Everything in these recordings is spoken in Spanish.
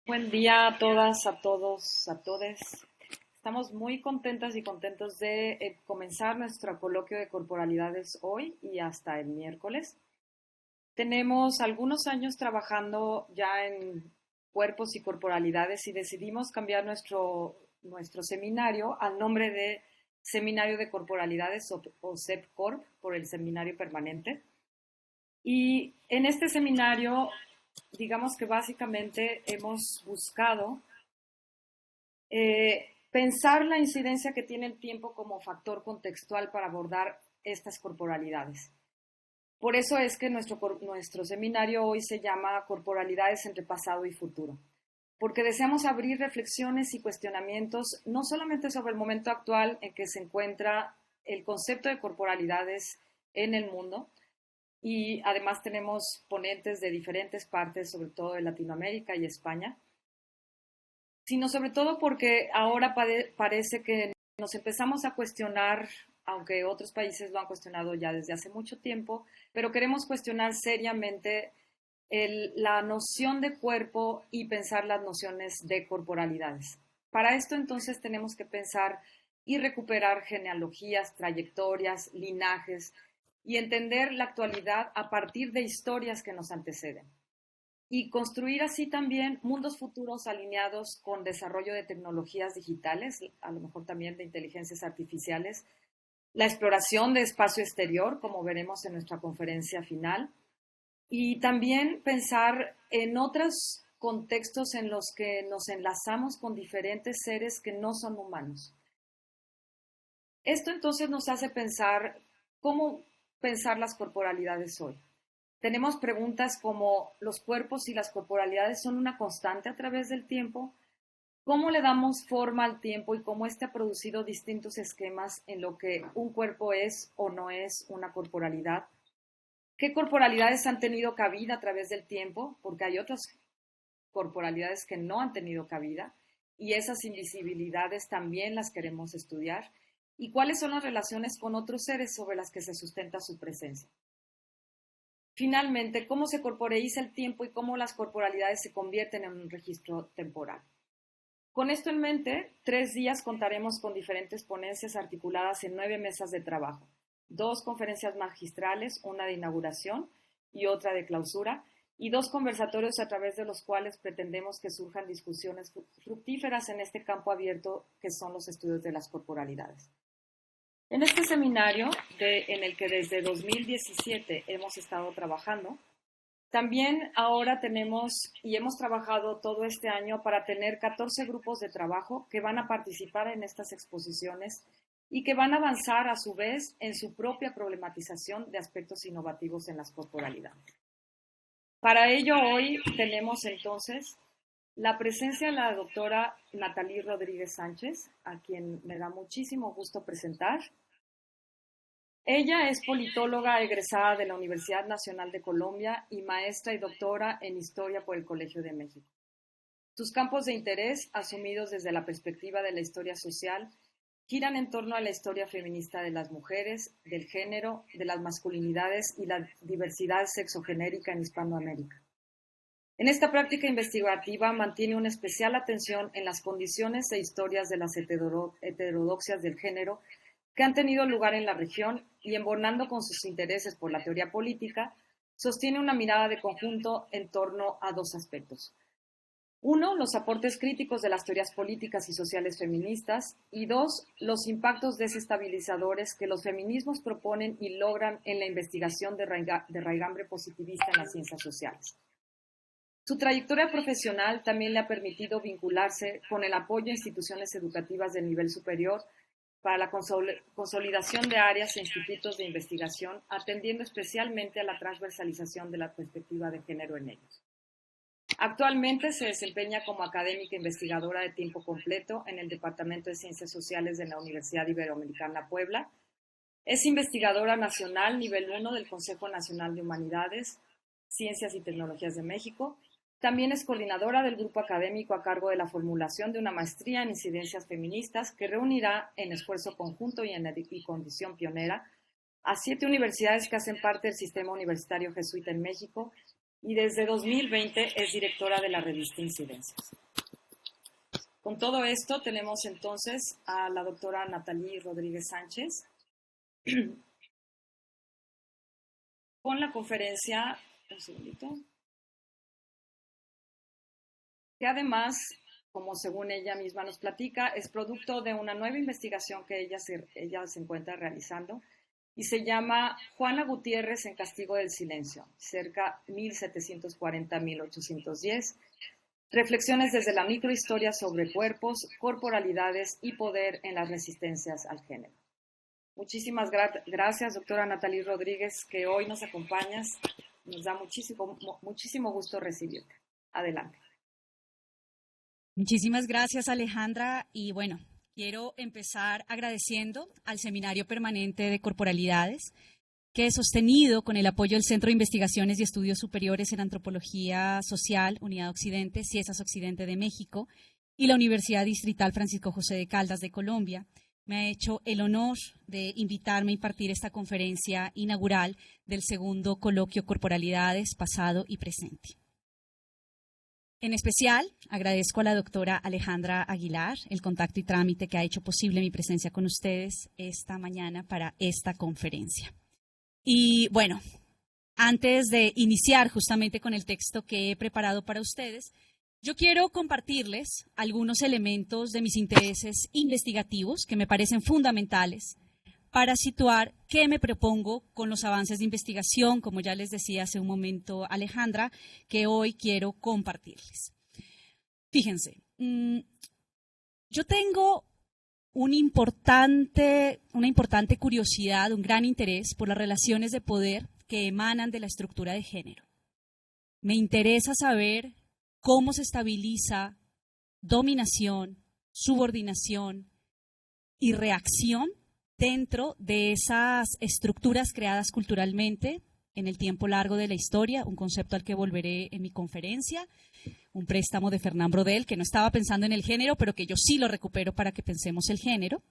Buen día a todas, a todos, a todes. Estamos muy contentas y contentos de comenzar nuestro coloquio de corporalidades hoy y hasta el miércoles. Tenemos algunos años trabajando ya en cuerpos y corporalidades y decidimos cambiar nuestro seminario al nombre de Seminario de Corporalidades o SEPCORP por el Seminario Permanente. Y en este seminario, digamos que básicamente hemos buscado pensar la incidencia que tiene el tiempo como factor contextual para abordar estas corporalidades. Por eso es que nuestro seminario hoy se llama Corporalidades entre pasado y futuro, porque deseamos abrir reflexiones y cuestionamientos no solamente sobre el momento actual en que se encuentra el concepto de corporalidades en el mundo, y además tenemos ponentes de diferentes partes, sobre todo de Latinoamérica y España, sino sobre todo porque ahora parece que nos empezamos a cuestionar, aunque otros países lo han cuestionado ya desde hace mucho tiempo, pero queremos cuestionar seriamente la noción de cuerpo y pensar las nociones de corporalidades. Para esto entonces tenemos que pensar y recuperar genealogías, trayectorias, linajes y entender la actualidad a partir de historias que nos anteceden y construir así también mundos futuros alineados con desarrollo de tecnologías digitales, a lo mejor también de inteligencias artificiales, la exploración de espacio exterior, como veremos en nuestra conferencia final, y también pensar en otros contextos en los que nos enlazamos con diferentes seres que no son humanos. Esto entonces nos hace pensar cómo pensar las corporalidades hoy. Tenemos preguntas como ¿los cuerpos y las corporalidades son una constante a través del tiempo? ¿Cómo le damos forma al tiempo y cómo éste ha producido distintos esquemas en lo que un cuerpo es o no es una corporalidad? ¿Qué corporalidades han tenido cabida a través del tiempo? Porque hay otras corporalidades que no han tenido cabida y esas invisibilidades también las queremos estudiar. ¿Y cuáles son las relaciones con otros seres sobre las que se sustenta su presencia? Finalmente, cómo se corporeiza el tiempo y cómo las corporalidades se convierten en un registro temporal. Con esto en mente, 3 días contaremos con diferentes ponencias articuladas en 9 mesas de trabajo, 2 conferencias magistrales, una de inauguración y otra de clausura, y 2 conversatorios a través de los cuales pretendemos que surjan discusiones fructíferas en este campo abierto que son los estudios de las corporalidades. En este seminario, en el que desde 2017 hemos estado trabajando, también ahora tenemos y hemos trabajado todo este año para tener 14 grupos de trabajo que van a participar en estas exposiciones y que van a avanzar a su vez en su propia problematización de aspectos innovativos en las corporalidades. Para ello hoy tenemos entonces la presencia de la doctora Nathalie Rodríguez Sánchez, a quien me da muchísimo gusto presentar. Ella es politóloga egresada de la Universidad Nacional de Colombia y maestra y doctora en Historia por el Colegio de México. Sus campos de interés, asumidos desde la perspectiva de la historia social, giran en torno a la historia feminista de las mujeres, del género, de las masculinidades y la diversidad sexogenérica en Hispanoamérica. En esta práctica investigativa mantiene una especial atención en las condiciones e historias de las heterodoxias del género que han tenido lugar en la región y, embonando con sus intereses por la teoría política, sostiene una mirada de conjunto en torno a 2 aspectos. Uno, los aportes críticos de las teorías políticas y sociales feministas, y 2, los impactos desestabilizadores que los feminismos proponen y logran en la investigación de raigambre positivista en las ciencias sociales. Su trayectoria profesional también le ha permitido vincularse con el apoyo a instituciones educativas de nivel superior para la consolidación de áreas e institutos de investigación, atendiendo especialmente a la transversalización de la perspectiva de género en ellos. Actualmente se desempeña como académica investigadora de tiempo completo en el Departamento de Ciencias Sociales de la Universidad Iberoamericana Puebla. Es investigadora nacional nivel 1 del Consejo Nacional de Humanidades, Ciencias y Tecnologías de México. También es coordinadora del grupo académico a cargo de la formulación de una maestría en incidencias feministas que reunirá en esfuerzo conjunto y condición pionera a 7 universidades que hacen parte del sistema universitario jesuita en México y desde 2020 es directora de la revista Incidencias. Con todo esto tenemos entonces a la doctora Nathalie Rodríguez Sánchez con la conferencia, un segundito, que además, como según ella misma nos platica, es producto de una nueva investigación que ella se encuentra realizando y se llama Juana Gutiérrez en Castigo del Silencio, cerca 1740-1810, reflexiones desde la microhistoria sobre cuerpos, corporalidades y poder en las resistencias al género. Muchísimas gracias, doctora Nathalie Rodríguez, que hoy nos acompañas. Nos da muchísimo gusto recibirte. Adelante. Muchísimas gracias, Alejandra. Y bueno, quiero empezar agradeciendo al Seminario Permanente de Corporalidades, que es sostenido con el apoyo del Centro de Investigaciones y Estudios Superiores en Antropología Social, Unidad Occidente, CIESAS Occidente de México, y la Universidad Distrital Francisco José de Caldas de Colombia. Me ha hecho el honor de invitarme a impartir esta conferencia inaugural del segundo coloquio Corporalidades, Pasado y Presente. En especial, agradezco a la doctora Alejandra Aguilar el contacto y trámite que ha hecho posible mi presencia con ustedes esta mañana para esta conferencia. Y bueno, antes de iniciar justamente con el texto que he preparado para ustedes, yo quiero compartirles algunos elementos de mis intereses investigativos que me parecen fundamentales para situar qué me propongo con los avances de investigación, como ya les decía hace un momento Alejandra, que hoy quiero compartirles. Fíjense, yo tengo una importante curiosidad, un gran interés por las relaciones de poder que emanan de la estructura de género. Me interesa saber cómo se estabiliza dominación, subordinación y reacción dentro de esas estructuras creadas culturalmente en el tiempo largo de la historia, un concepto al que volveré en mi conferencia, un préstamo de Fernand Braudel, que no estaba pensando en el género, pero que yo sí lo recupero para que pensemos el género.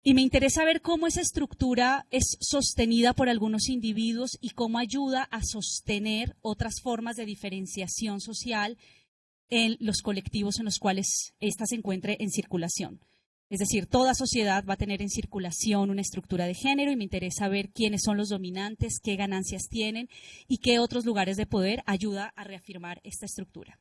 Y me interesa ver cómo esa estructura es sostenida por algunos individuos y cómo ayuda a sostener otras formas de diferenciación social en los colectivos en los cuales ésta se encuentre en circulación. Es decir, toda sociedad va a tener en circulación una estructura de género y me interesa ver quiénes son los dominantes, qué ganancias tienen y qué otros lugares de poder ayuda a reafirmar esta estructura.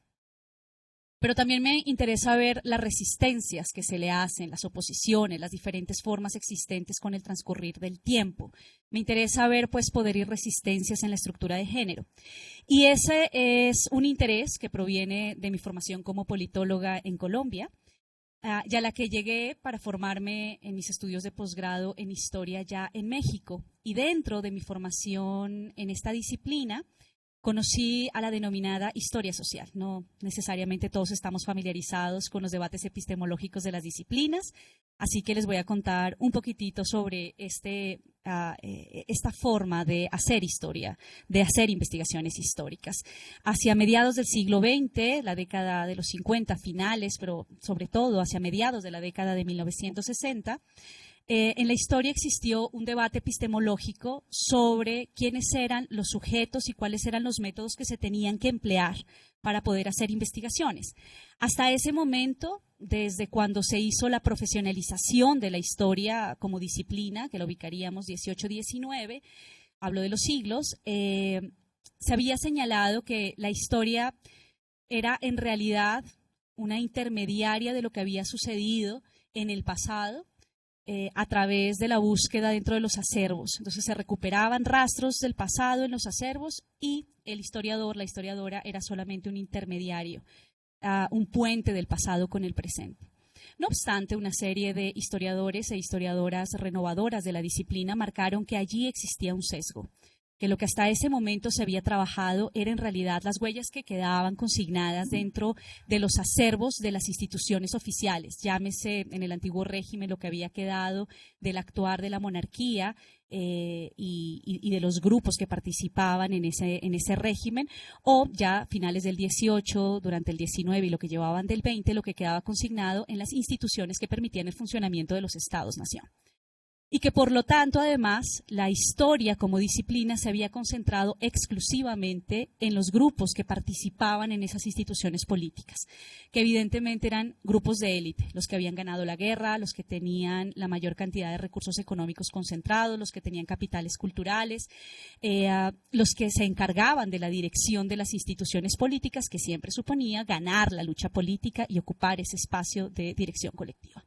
Pero también me interesa ver las resistencias que se le hacen, las oposiciones, las diferentes formas existentes con el transcurrir del tiempo. Me interesa ver, pues, poder y resistencias en la estructura de género. Y ese es un interés que proviene de mi formación como politóloga en Colombia, y a la que llegué para formarme en mis estudios de posgrado en Historia ya en México. Y dentro de mi formación en esta disciplina, conocí a la denominada historia social. No necesariamente todos estamos familiarizados con los debates epistemológicos de las disciplinas, así que les voy a contar un poquitito sobre esta forma de hacer historia, de hacer investigaciones históricas. Hacia mediados del siglo XX, la década de los 50 finales, pero sobre todo hacia mediados de la década de 1960, en la historia existió un debate epistemológico sobre quiénes eran los sujetos y cuáles eran los métodos que se tenían que emplear para poder hacer investigaciones. Hasta ese momento, desde cuando se hizo la profesionalización de la historia como disciplina, que la ubicaríamos 18-19, hablo de los siglos, se había señalado que la historia era en realidad una intermediaria de lo que había sucedido en el pasado, a través de la búsqueda dentro de los acervos. Entonces se recuperaban rastros del pasado en los acervos y el historiador, la historiadora, era solamente un intermediario, un puente del pasado con el presente. No obstante, una serie de historiadores e historiadoras renovadoras de la disciplina marcaron que allí existía un sesgo, que lo que hasta ese momento se había trabajado era en realidad las huellas que quedaban consignadas dentro de los acervos de las instituciones oficiales, llámese en el antiguo régimen lo que había quedado del actuar de la monarquía y de los grupos que participaban en ese régimen, o ya a finales del 18, durante el 19 y lo que llevaban del 20, lo que quedaba consignado en las instituciones que permitían el funcionamiento de los estados-nación. y que por lo tanto además la historia como disciplina se había concentrado exclusivamente en los grupos que participaban en esas instituciones políticas, que evidentemente eran grupos de élite, los que habían ganado la guerra, los que tenían la mayor cantidad de recursos económicos concentrados, los que tenían capitales culturales, los que se encargaban de la dirección de las instituciones políticas, que siempre suponía ganar la lucha política y ocupar ese espacio de dirección colectiva.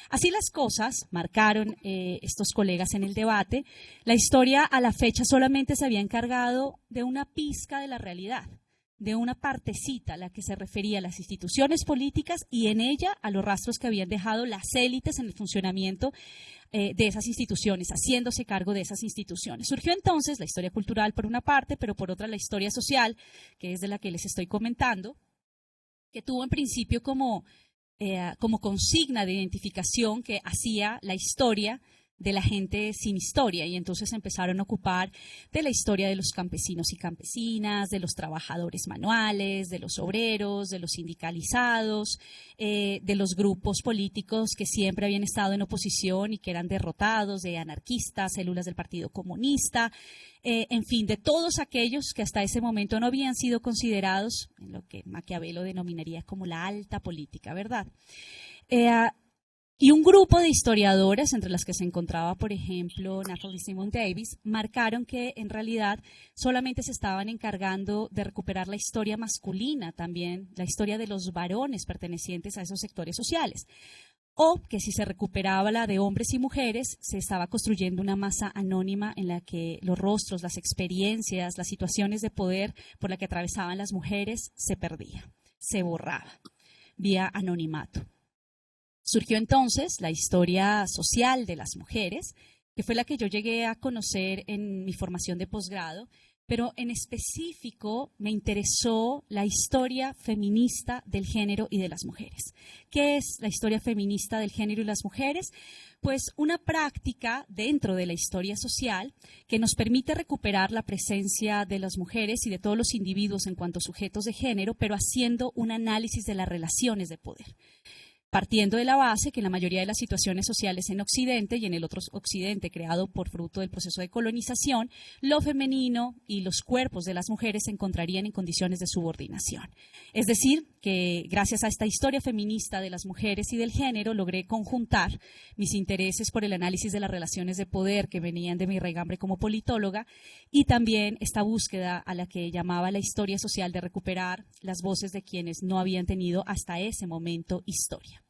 Así las cosas, marcaron estos colegas en el debate, la historia a la fecha solamente se había encargado de una pizca de la realidad, de una partecita a la que se refería a las instituciones políticas y en ella a los rastros que habían dejado las élites en el funcionamiento de esas instituciones, haciéndose cargo de esas instituciones. Surgió entonces la historia cultural por una parte, pero por otra la historia social, que es de la que les estoy comentando, que tuvo en principio como consigna de identificación que hacía la historia de la gente sin historia, y entonces empezaron a ocupar de la historia de los campesinos y campesinas, de los trabajadores manuales, de los obreros, de los sindicalizados, de los grupos políticos que siempre habían estado en oposición y que eran derrotados, de anarquistas, células del Partido Comunista, en fin, de todos aquellos que hasta ese momento no habían sido considerados en lo que Maquiavelo denominaría como la alta política, ¿verdad? Y un grupo de historiadoras, entre las que se encontraba, por ejemplo, Natalie Simon Davis, marcaron que en realidad solamente se estaban encargando de recuperar la historia masculina, también la historia de los varones pertenecientes a esos sectores sociales. O que si se recuperaba la de hombres y mujeres, se estaba construyendo una masa anónima en la que los rostros, las experiencias, las situaciones de poder por la que atravesaban las mujeres se perdían, se borraba vía anonimato. Surgió entonces la historia social de las mujeres, que fue la que yo llegué a conocer en mi formación de posgrado, pero en específico me interesó la historia feminista del género y de las mujeres. ¿Qué es la historia feminista del género y las mujeres? Pues una práctica dentro de la historia social que nos permite recuperar la presencia de las mujeres y de todos los individuos en cuanto a sujetos de género, pero haciendo un análisis de las relaciones de poder. Partiendo de la base que en la mayoría de las situaciones sociales en Occidente y en el otro Occidente creado por fruto del proceso de colonización, lo femenino y los cuerpos de las mujeres se encontrarían en condiciones de subordinación. Es decir, que gracias a esta historia feminista de las mujeres y del género logré conjuntar mis intereses por el análisis de las relaciones de poder que venían de mi regambre como politóloga y también esta búsqueda a la que llamaba la historia social de recuperar las voces de quienes no habían tenido hasta ese momento historia.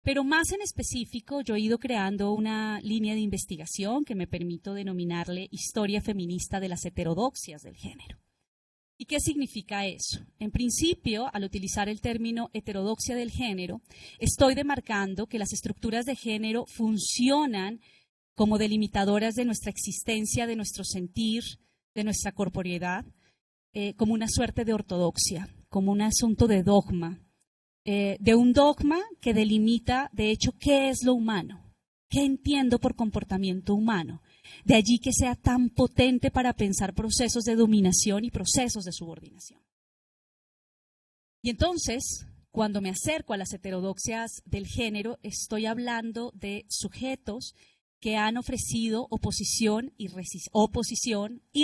Pero más en específico, yo he ido creando una línea de investigación que me permito denominarle historia feminista de las heterodoxias del género. ¿Y qué significa eso? En principio, al utilizar el término heterodoxia del género, estoy demarcando que las estructuras de género funcionan como delimitadoras de nuestra existencia, de nuestro sentir, de nuestra corporeidad, como una suerte de ortodoxia, como un asunto de dogma. De un dogma que delimita, de hecho, qué es lo humano, qué entiendo por comportamiento humano. De allí que sea tan potente para pensar procesos de dominación y procesos de subordinación. Y entonces, cuando me acerco a las heterodoxias del género, estoy hablando de sujetos que han ofrecido oposición y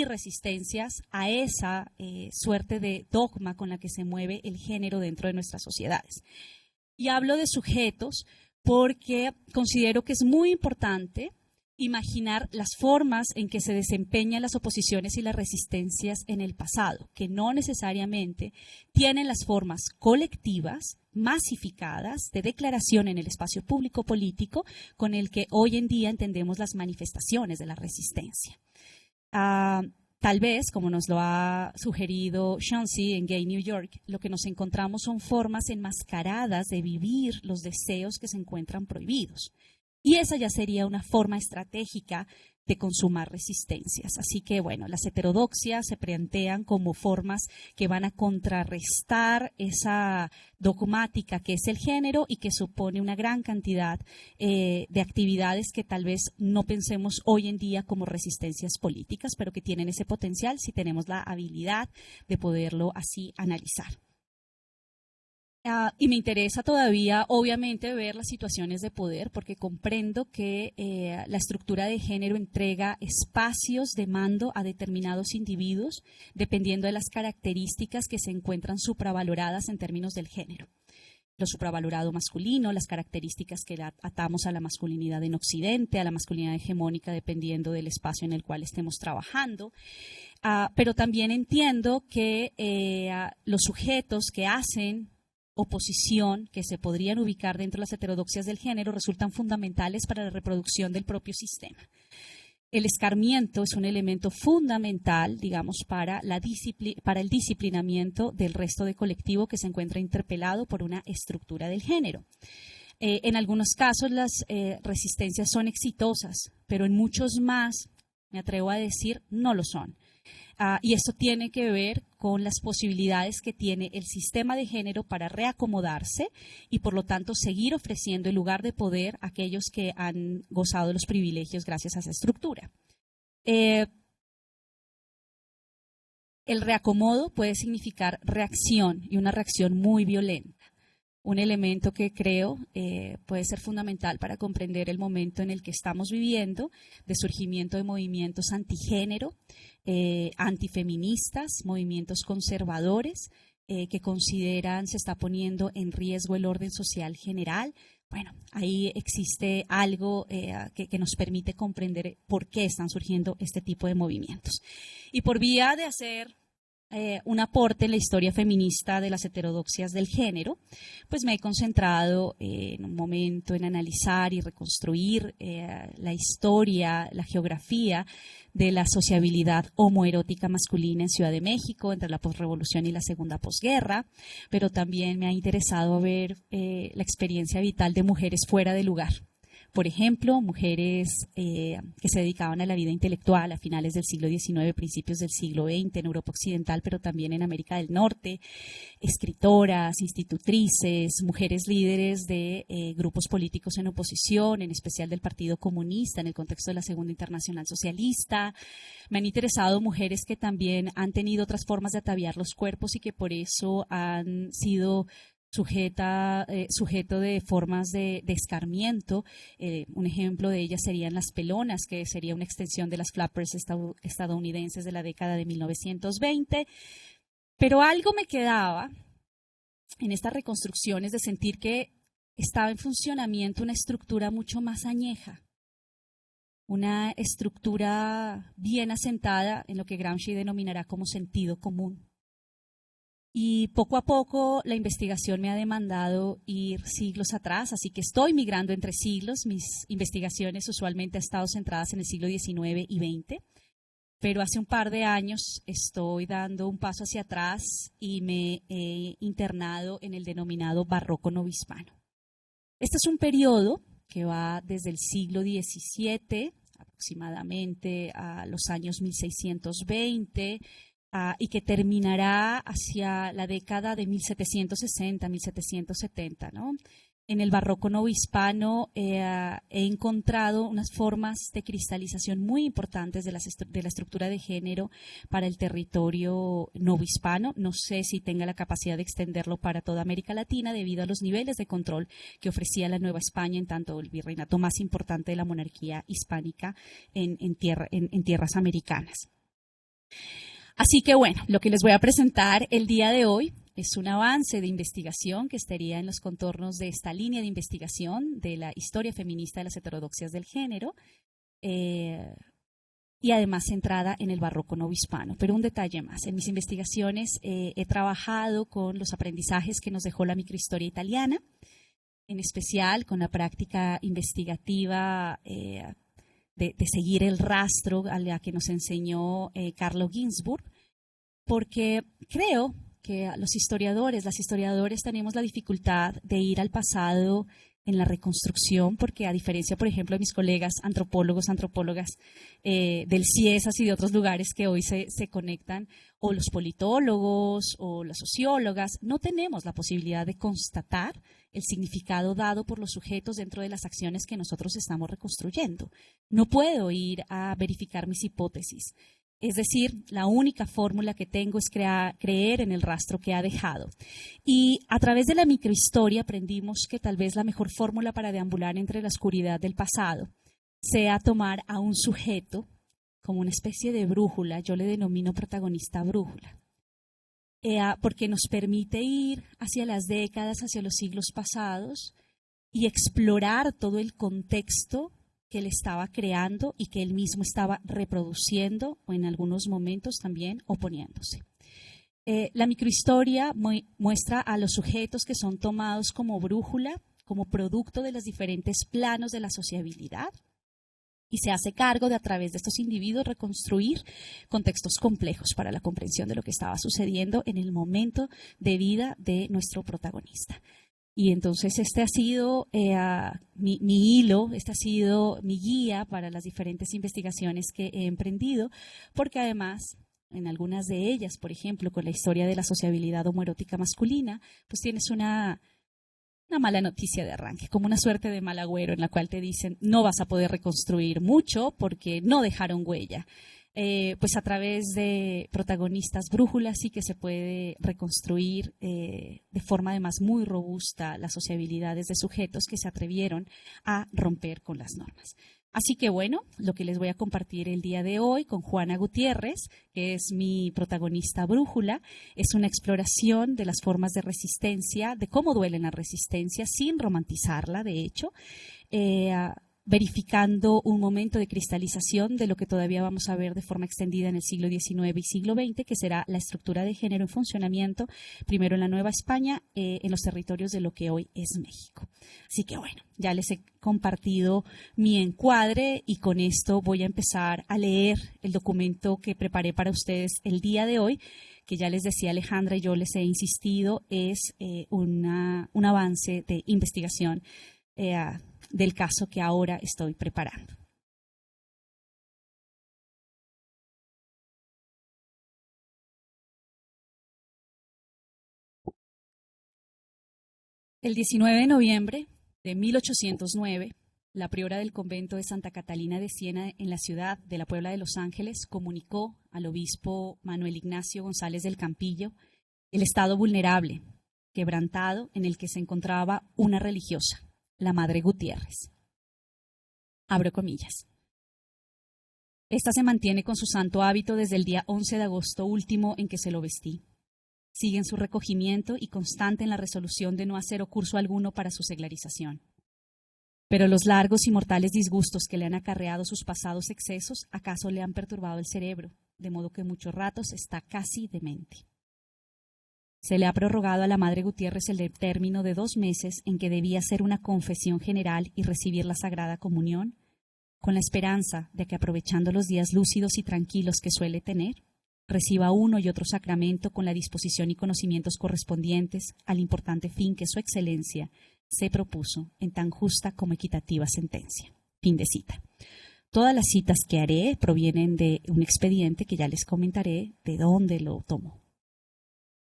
resistencias a esa suerte de dogma con la que se mueve el género dentro de nuestras sociedades. Y hablo de sujetos porque considero que es muy importante imaginar las formas en que se desempeñan las oposiciones y las resistencias en el pasado, que no necesariamente tienen las formas colectivas, masificadas, de declaración en el espacio público político con el que hoy en día entendemos las manifestaciones de la resistencia. Tal vez, como nos lo ha sugerido Chauncey en Gay New York, lo que nos encontramos son formas enmascaradas de vivir los deseos que se encuentran prohibidos. Y esa ya sería una forma estratégica de consumar resistencias. Así que, bueno, las heterodoxias se plantean como formas que van a contrarrestar esa dogmática que es el género y que supone una gran cantidad de actividades que tal vez no pensemos hoy en día como resistencias políticas, pero que tienen ese potencial si tenemos la habilidad de poderlo así analizar. Y me interesa todavía, obviamente, ver las situaciones de poder, porque comprendo que la estructura de género entrega espacios de mando a determinados individuos, dependiendo de las características que se encuentran supravaloradas en términos del género. Lo supravalorado masculino, las características que atamos a la masculinidad en Occidente, a la masculinidad hegemónica, dependiendo del espacio en el cual estemos trabajando. Pero también entiendo que los sujetos que hacen oposición, que se podrían ubicar dentro de las heterodoxias del género, resultan fundamentales para la reproducción del propio sistema. El escarmiento es un elemento fundamental, digamos, para el disciplinamiento del resto del colectivo que se encuentra interpelado por una estructura del género. En algunos casos las resistencias son exitosas, pero en muchos más, me atrevo a decir, no lo son. Y esto tiene que ver con las posibilidades que tiene el sistema de género para reacomodarse y, por lo tanto, seguir ofreciendo el lugar de poder a aquellos que han gozado de los privilegios gracias a esa estructura. El reacomodo puede significar reacción y una reacción muy violenta. Un elemento que creo puede ser fundamental para comprender el momento en el que estamos viviendo, de surgimiento de movimientos antigénero, antifeministas, movimientos conservadores que consideran se está poniendo en riesgo el orden social general. Bueno, ahí existe algo que nos permite comprender por qué están surgiendo este tipo de movimientos. Y por vía de hacer un aporte en la historia feminista de las heterodoxias del género, pues me he concentrado en un momento en analizar y reconstruir la historia, la geografía de la sociabilidad homoerótica masculina en Ciudad de México entre la posrevolución y la segunda posguerra, pero también me ha interesado ver la experiencia vital de mujeres fuera de lugar. Por ejemplo, mujeres que se dedicaban a la vida intelectual a finales del siglo XIX, principios del siglo XX en Europa Occidental, pero también en América del Norte, escritoras, institutrices, mujeres líderes de grupos políticos en oposición, en especial del Partido Comunista, en el contexto de la Segunda Internacional Socialista. Me han interesado mujeres que también han tenido otras formas de ataviar los cuerpos y que por eso han sido sujeto de formas de escarmiento. Un ejemplo de ellas serían las pelonas, que sería una extensión de las flappers estadounidenses de la década de 1920. Pero algo me quedaba en estas reconstrucciones de sentir que estaba en funcionamiento una estructura mucho más añeja, una estructura bien asentada en lo que Gramsci denominará como sentido común. Y poco a poco la investigación me ha demandado ir siglos atrás, así que estoy migrando entre siglos. Mis investigaciones usualmente han estado centradas en el siglo XIX y XX, pero hace un par de años estoy dando un paso hacia atrás y me he internado en el denominado barroco novohispano. Este es un periodo que va desde el siglo XVII aproximadamente a los años 1620, y que terminará hacia la década de 1760, 1770, ¿no? En el barroco novohispano he encontrado unas formas de cristalización muy importantes de la estructura de género para el territorio novohispano. No sé si tenga la capacidad de extenderlo para toda América Latina debido a los niveles de control que ofrecía la Nueva España, en tanto el virreinato más importante de la monarquía hispánica en tierras americanas. Así que bueno, lo que les voy a presentar el día de hoy es un avance de investigación que estaría en los contornos de esta línea de investigación de la historia feminista de las heterodoxias del género y además centrada en el barroco novohispano. Pero un detalle más, en mis investigaciones he trabajado con los aprendizajes que nos dejó la microhistoria italiana, en especial con la práctica investigativa de seguir el rastro a la que nos enseñó Carlo Ginzburg, porque creo que los historiadores, las historiadoras tenemos la dificultad de ir al pasado en la reconstrucción, porque a diferencia, por ejemplo, de mis colegas antropólogos, antropólogas del CIESAS y de otros lugares que hoy se conectan, o los politólogos o las sociólogas, no tenemos la posibilidad de constatar el significado dado por los sujetos dentro de las acciones que nosotros estamos reconstruyendo. No puedo ir a verificar mis hipótesis. Es decir, la única fórmula que tengo es creer en el rastro que ha dejado. Y a través de la microhistoria aprendimos que tal vez la mejor fórmula para deambular entre la oscuridad del pasado sea tomar a un sujeto como una especie de brújula, yo le denomino protagonista brújula, porque nos permite ir hacia las décadas, hacia los siglos pasados y explorar todo el contexto que él estaba creando y que él mismo estaba reproduciendo o en algunos momentos también oponiéndose. La microhistoria muestra a los sujetos que son tomados como brújula, como producto de los diferentes planos de la sociabilidad, y se hace cargo de, a través de estos individuos, reconstruir contextos complejos para la comprensión de lo que estaba sucediendo en el momento de vida de nuestro protagonista. Y entonces este ha sido mi hilo, este ha sido mi guía para las diferentes investigaciones que he emprendido, porque además, en algunas de ellas, por ejemplo, con la historia de la sociabilidad homoerótica masculina, pues tienes una mala noticia de arranque, como una suerte de mal agüero en la cual te dicen no vas a poder reconstruir mucho porque no dejaron huella. Pues a través de protagonistas brújulas sí que se puede reconstruir de forma además muy robusta las sociabilidades de sujetos que se atrevieron a romper con las normas. Así que bueno, lo que les voy a compartir el día de hoy con Juana Gutiérrez, que es mi protagonista brújula, es una exploración de las formas de resistencia, de cómo duele la resistencia sin romantizarla, de hecho, verificando un momento de cristalización de lo que todavía vamos a ver de forma extendida en el siglo XIX y siglo XX, que será la estructura de género en funcionamiento, primero en la Nueva España, en los territorios de lo que hoy es México. Así que bueno, ya les he compartido mi encuadre y con esto voy a empezar a leer el documento que preparé para ustedes el día de hoy, que ya les decía Alejandra y yo les he insistido, es un avance de investigación del caso que ahora estoy preparando. El 19 de noviembre de 1809, la priora del convento de Santa Catalina de Siena en la ciudad de la Puebla de Los Ángeles comunicó al obispo Manuel Ignacio González del Campillo el estado vulnerable, quebrantado en el que se encontraba una religiosa, la Madre Gutiérrez. Abro comillas. Esta se mantiene con su santo hábito desde el día 11 de agosto último en que se lo vestí. Sigue en su recogimiento y constante en la resolución de no hacer curso alguno para su secularización. Pero los largos y mortales disgustos que le han acarreado sus pasados excesos acaso le han perturbado el cerebro, de modo que muchos ratos está casi demente. Se le ha prorrogado a la Madre Gutiérrez el término de 2 meses en que debía hacer una confesión general y recibir la Sagrada Comunión, con la esperanza de que, aprovechando los días lúcidos y tranquilos que suele tener, reciba uno y otro sacramento con la disposición y conocimientos correspondientes al importante fin que su excelencia se propuso en tan justa como equitativa sentencia. Fin de cita. Todas las citas que haré provienen de un expediente que ya les comentaré de dónde lo tomo.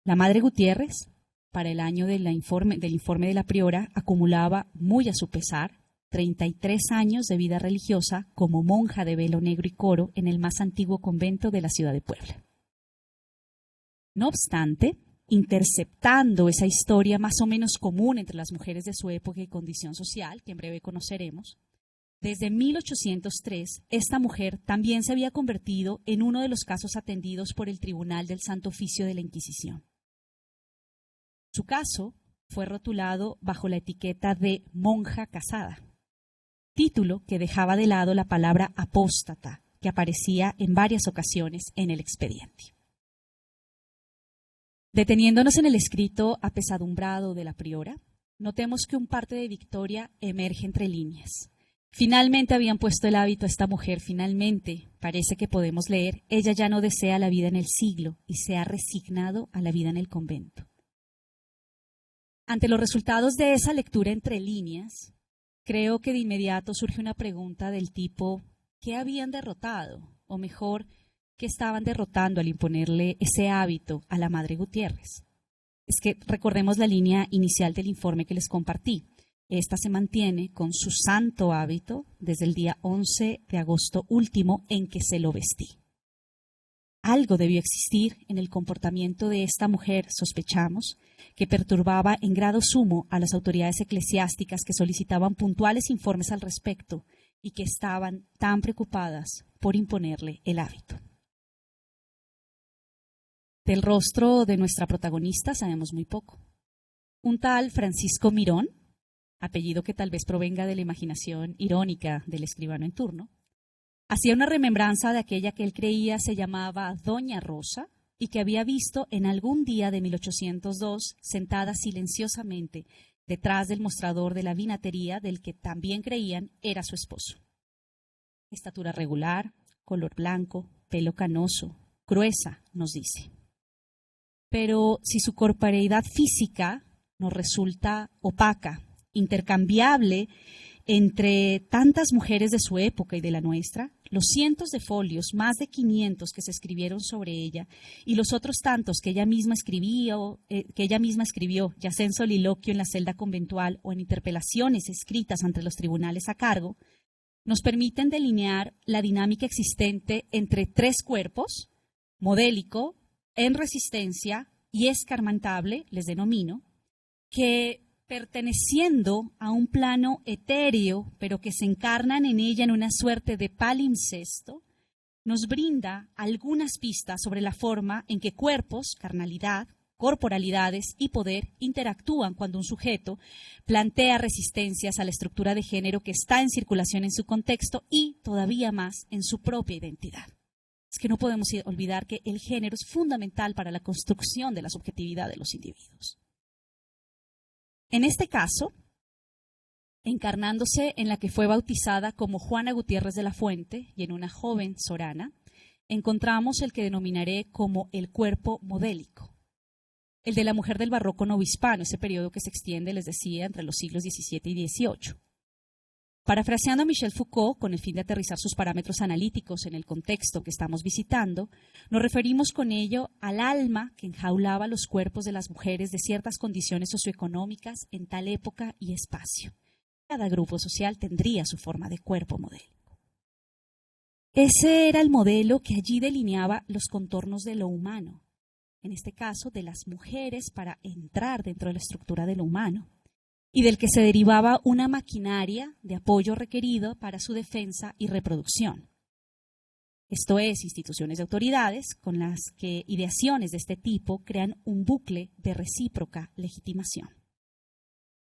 La Madre Gutiérrez, para el año del informe de la priora, acumulaba, muy a su pesar, 33 años de vida religiosa como monja de velo negro y coro en el más antiguo convento de la ciudad de Puebla. No obstante, interceptando esa historia más o menos común entre las mujeres de su época y condición social, que en breve conoceremos, desde 1803 esta mujer también se había convertido en uno de los casos atendidos por el Tribunal del Santo Oficio de la Inquisición. Su caso fue rotulado bajo la etiqueta de monja casada, título que dejaba de lado la palabra apóstata, que aparecía en varias ocasiones en el expediente. Deteniéndonos en el escrito apesadumbrado de la priora, notemos que un parte de Victoria emerge entre líneas. Finalmente habían puesto el hábito a esta mujer, finalmente, parece que podemos leer, ella ya no desea la vida en el siglo y se ha resignado a la vida en el convento. Ante los resultados de esa lectura entre líneas, creo que de inmediato surge una pregunta del tipo, ¿qué habían derrotado? O mejor, ¿qué estaban derrotando al imponerle ese hábito a la Madre Gutiérrez? Es que recordemos la línea inicial del informe que les compartí. Esta se mantiene con su santo hábito desde el día 11 de agosto último en que se lo vestí. Algo debió existir en el comportamiento de esta mujer, sospechamos, que perturbaba en grado sumo a las autoridades eclesiásticas que solicitaban puntuales informes al respecto y que estaban tan preocupadas por imponerle el hábito. Del rostro de nuestra protagonista sabemos muy poco. Un tal Francisco Mirón, apellido que tal vez provenga de la imaginación irónica del escribano en turno, hacía una remembranza de aquella que él creía se llamaba Doña Rosa y que había visto en algún día de 1802 sentada silenciosamente detrás del mostrador de la vinatería del que también creían era su esposo. Estatura regular, color blanco, pelo canoso, gruesa, nos dice. Pero si su corporeidad física nos resulta opaca, intercambiable entre tantas mujeres de su época y de la nuestra, los cientos de folios, más de 500 que se escribieron sobre ella, y los otros tantos que ella misma escribió, ya sea en soliloquio en la celda conventual o en interpelaciones escritas ante los tribunales a cargo, nos permiten delinear la dinámica existente entre tres cuerpos, modélico, en resistencia y escarmentable, les denomino, que perteneciendo a un plano etéreo, pero que se encarnan en ella en una suerte de palimpsesto, nos brinda algunas pistas sobre la forma en que cuerpos, carnalidad, corporalidades y poder interactúan cuando un sujeto plantea resistencias a la estructura de género que está en circulación en su contexto y, todavía más, en su propia identidad. Es que no podemos olvidar que el género es fundamental para la construcción de la subjetividad de los individuos. En este caso, encarnándose en la que fue bautizada como Juana Gutiérrez de la Fuente y en una joven Sorana, encontramos el que denominaré como el cuerpo modélico, el de la mujer del barroco novohispano, ese periodo que se extiende, les decía, entre los siglos XVII y XVIII. Parafraseando a Michel Foucault, con el fin de aterrizar sus parámetros analíticos en el contexto que estamos visitando, nos referimos con ello al alma que enjaulaba los cuerpos de las mujeres de ciertas condiciones socioeconómicas en tal época y espacio. Cada grupo social tendría su forma de cuerpo modélico. Ese era el modelo que allí delineaba los contornos de lo humano, en este caso de las mujeres para entrar dentro de la estructura de lo humano, y del que se derivaba una maquinaria de apoyo requerido para su defensa y reproducción. Esto es, instituciones de autoridades con las que ideaciones de este tipo crean un bucle de recíproca legitimación.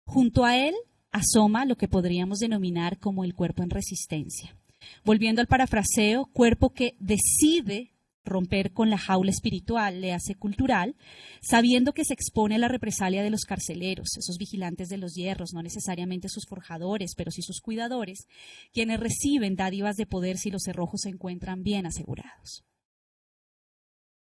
Junto a él asoma lo que podríamos denominar como el cuerpo en resistencia. Volviendo al parafraseo, cuerpo que decide romper con la jaula espiritual, le hace cultural, sabiendo que se expone a la represalia de los carceleros, esos vigilantes de los hierros, no necesariamente sus forjadores, pero sí sus cuidadores, quienes reciben dádivas de poder si los cerrojos se encuentran bien asegurados.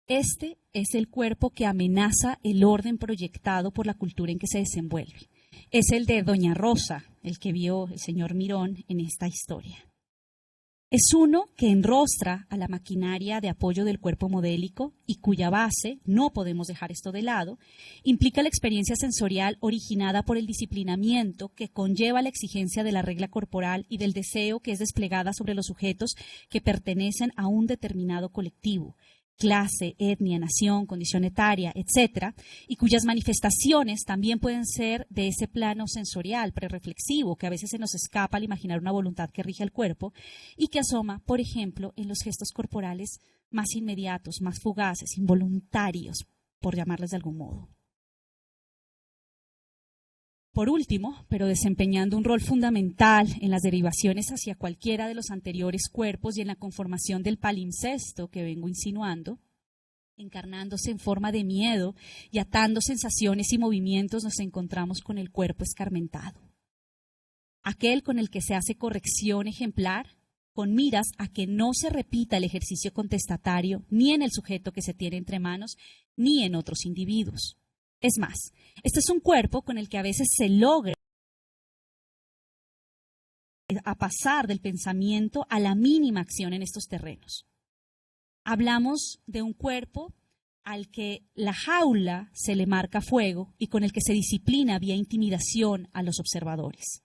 Este es el cuerpo que amenaza el orden proyectado por la cultura en que se desenvuelve. Es el de Doña Rosa, el que vio el señor Mirón en esta historia. Es uno que enrostra a la maquinaria de apoyo del cuerpo modélico y cuya base, no podemos dejar esto de lado, implica la experiencia sensorial originada por el disciplinamiento que conlleva la exigencia de la regla corporal y del deseo que es desplegada sobre los sujetos que pertenecen a un determinado colectivo, clase, etnia, nación, condición etaria, etcétera, y cuyas manifestaciones también pueden ser de ese plano sensorial, prerreflexivo, que a veces se nos escapa al imaginar una voluntad que rige el cuerpo y que asoma, por ejemplo, en los gestos corporales más inmediatos, más fugaces, involuntarios, por llamarles de algún modo. Por último, pero desempeñando un rol fundamental en las derivaciones hacia cualquiera de los anteriores cuerpos y en la conformación del palimpsesto que vengo insinuando, encarnándose en forma de miedo y atando sensaciones y movimientos, nos encontramos con el cuerpo escarmentado. Aquel con el que se hace corrección ejemplar, con miras a que no se repita el ejercicio contestatario ni en el sujeto que se tiene entre manos, ni en otros individuos. Es más, este es un cuerpo con el que a veces se logra a pasar del pensamiento a la mínima acción en estos terrenos. Hablamos de un cuerpo al que la jaula se le marca fuego y con el que se disciplina vía intimidación a los observadores.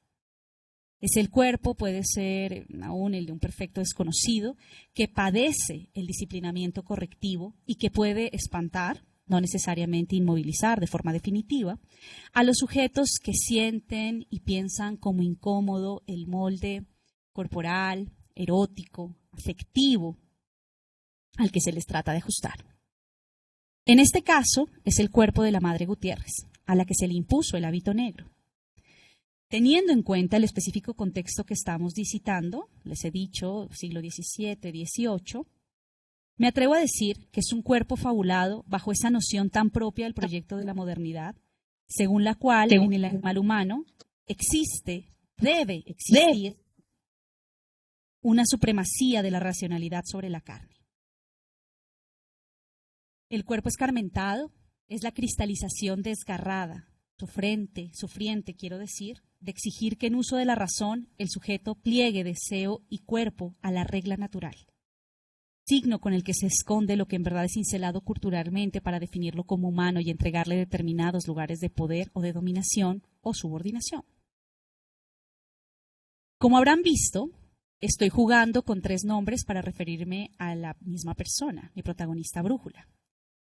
Es el cuerpo, puede ser aún el de un perfecto desconocido, que padece el disciplinamiento correctivo y que puede espantar, no necesariamente inmovilizar de forma definitiva, a los sujetos que sienten y piensan como incómodo el molde corporal, erótico, afectivo al que se les trata de ajustar. En este caso es el cuerpo de la Madre Gutiérrez, a la que se le impuso el hábito negro. Teniendo en cuenta el específico contexto que estamos visitando, les he dicho, siglo XVII, XVIII, me atrevo a decir que es un cuerpo fabulado bajo esa noción tan propia del proyecto de la modernidad, según la cual en el animal humano debe existir una supremacía de la racionalidad sobre la carne. El cuerpo escarmentado es la cristalización desgarrada, sufriente, quiero decir, de exigir que en uso de la razón el sujeto pliegue deseo y cuerpo a la regla natural, signo con el que se esconde lo que en verdad es cincelado culturalmente para definirlo como humano y entregarle determinados lugares de poder o de dominación o subordinación. Como habrán visto, estoy jugando con 3 nombres para referirme a la misma persona, mi protagonista brújula.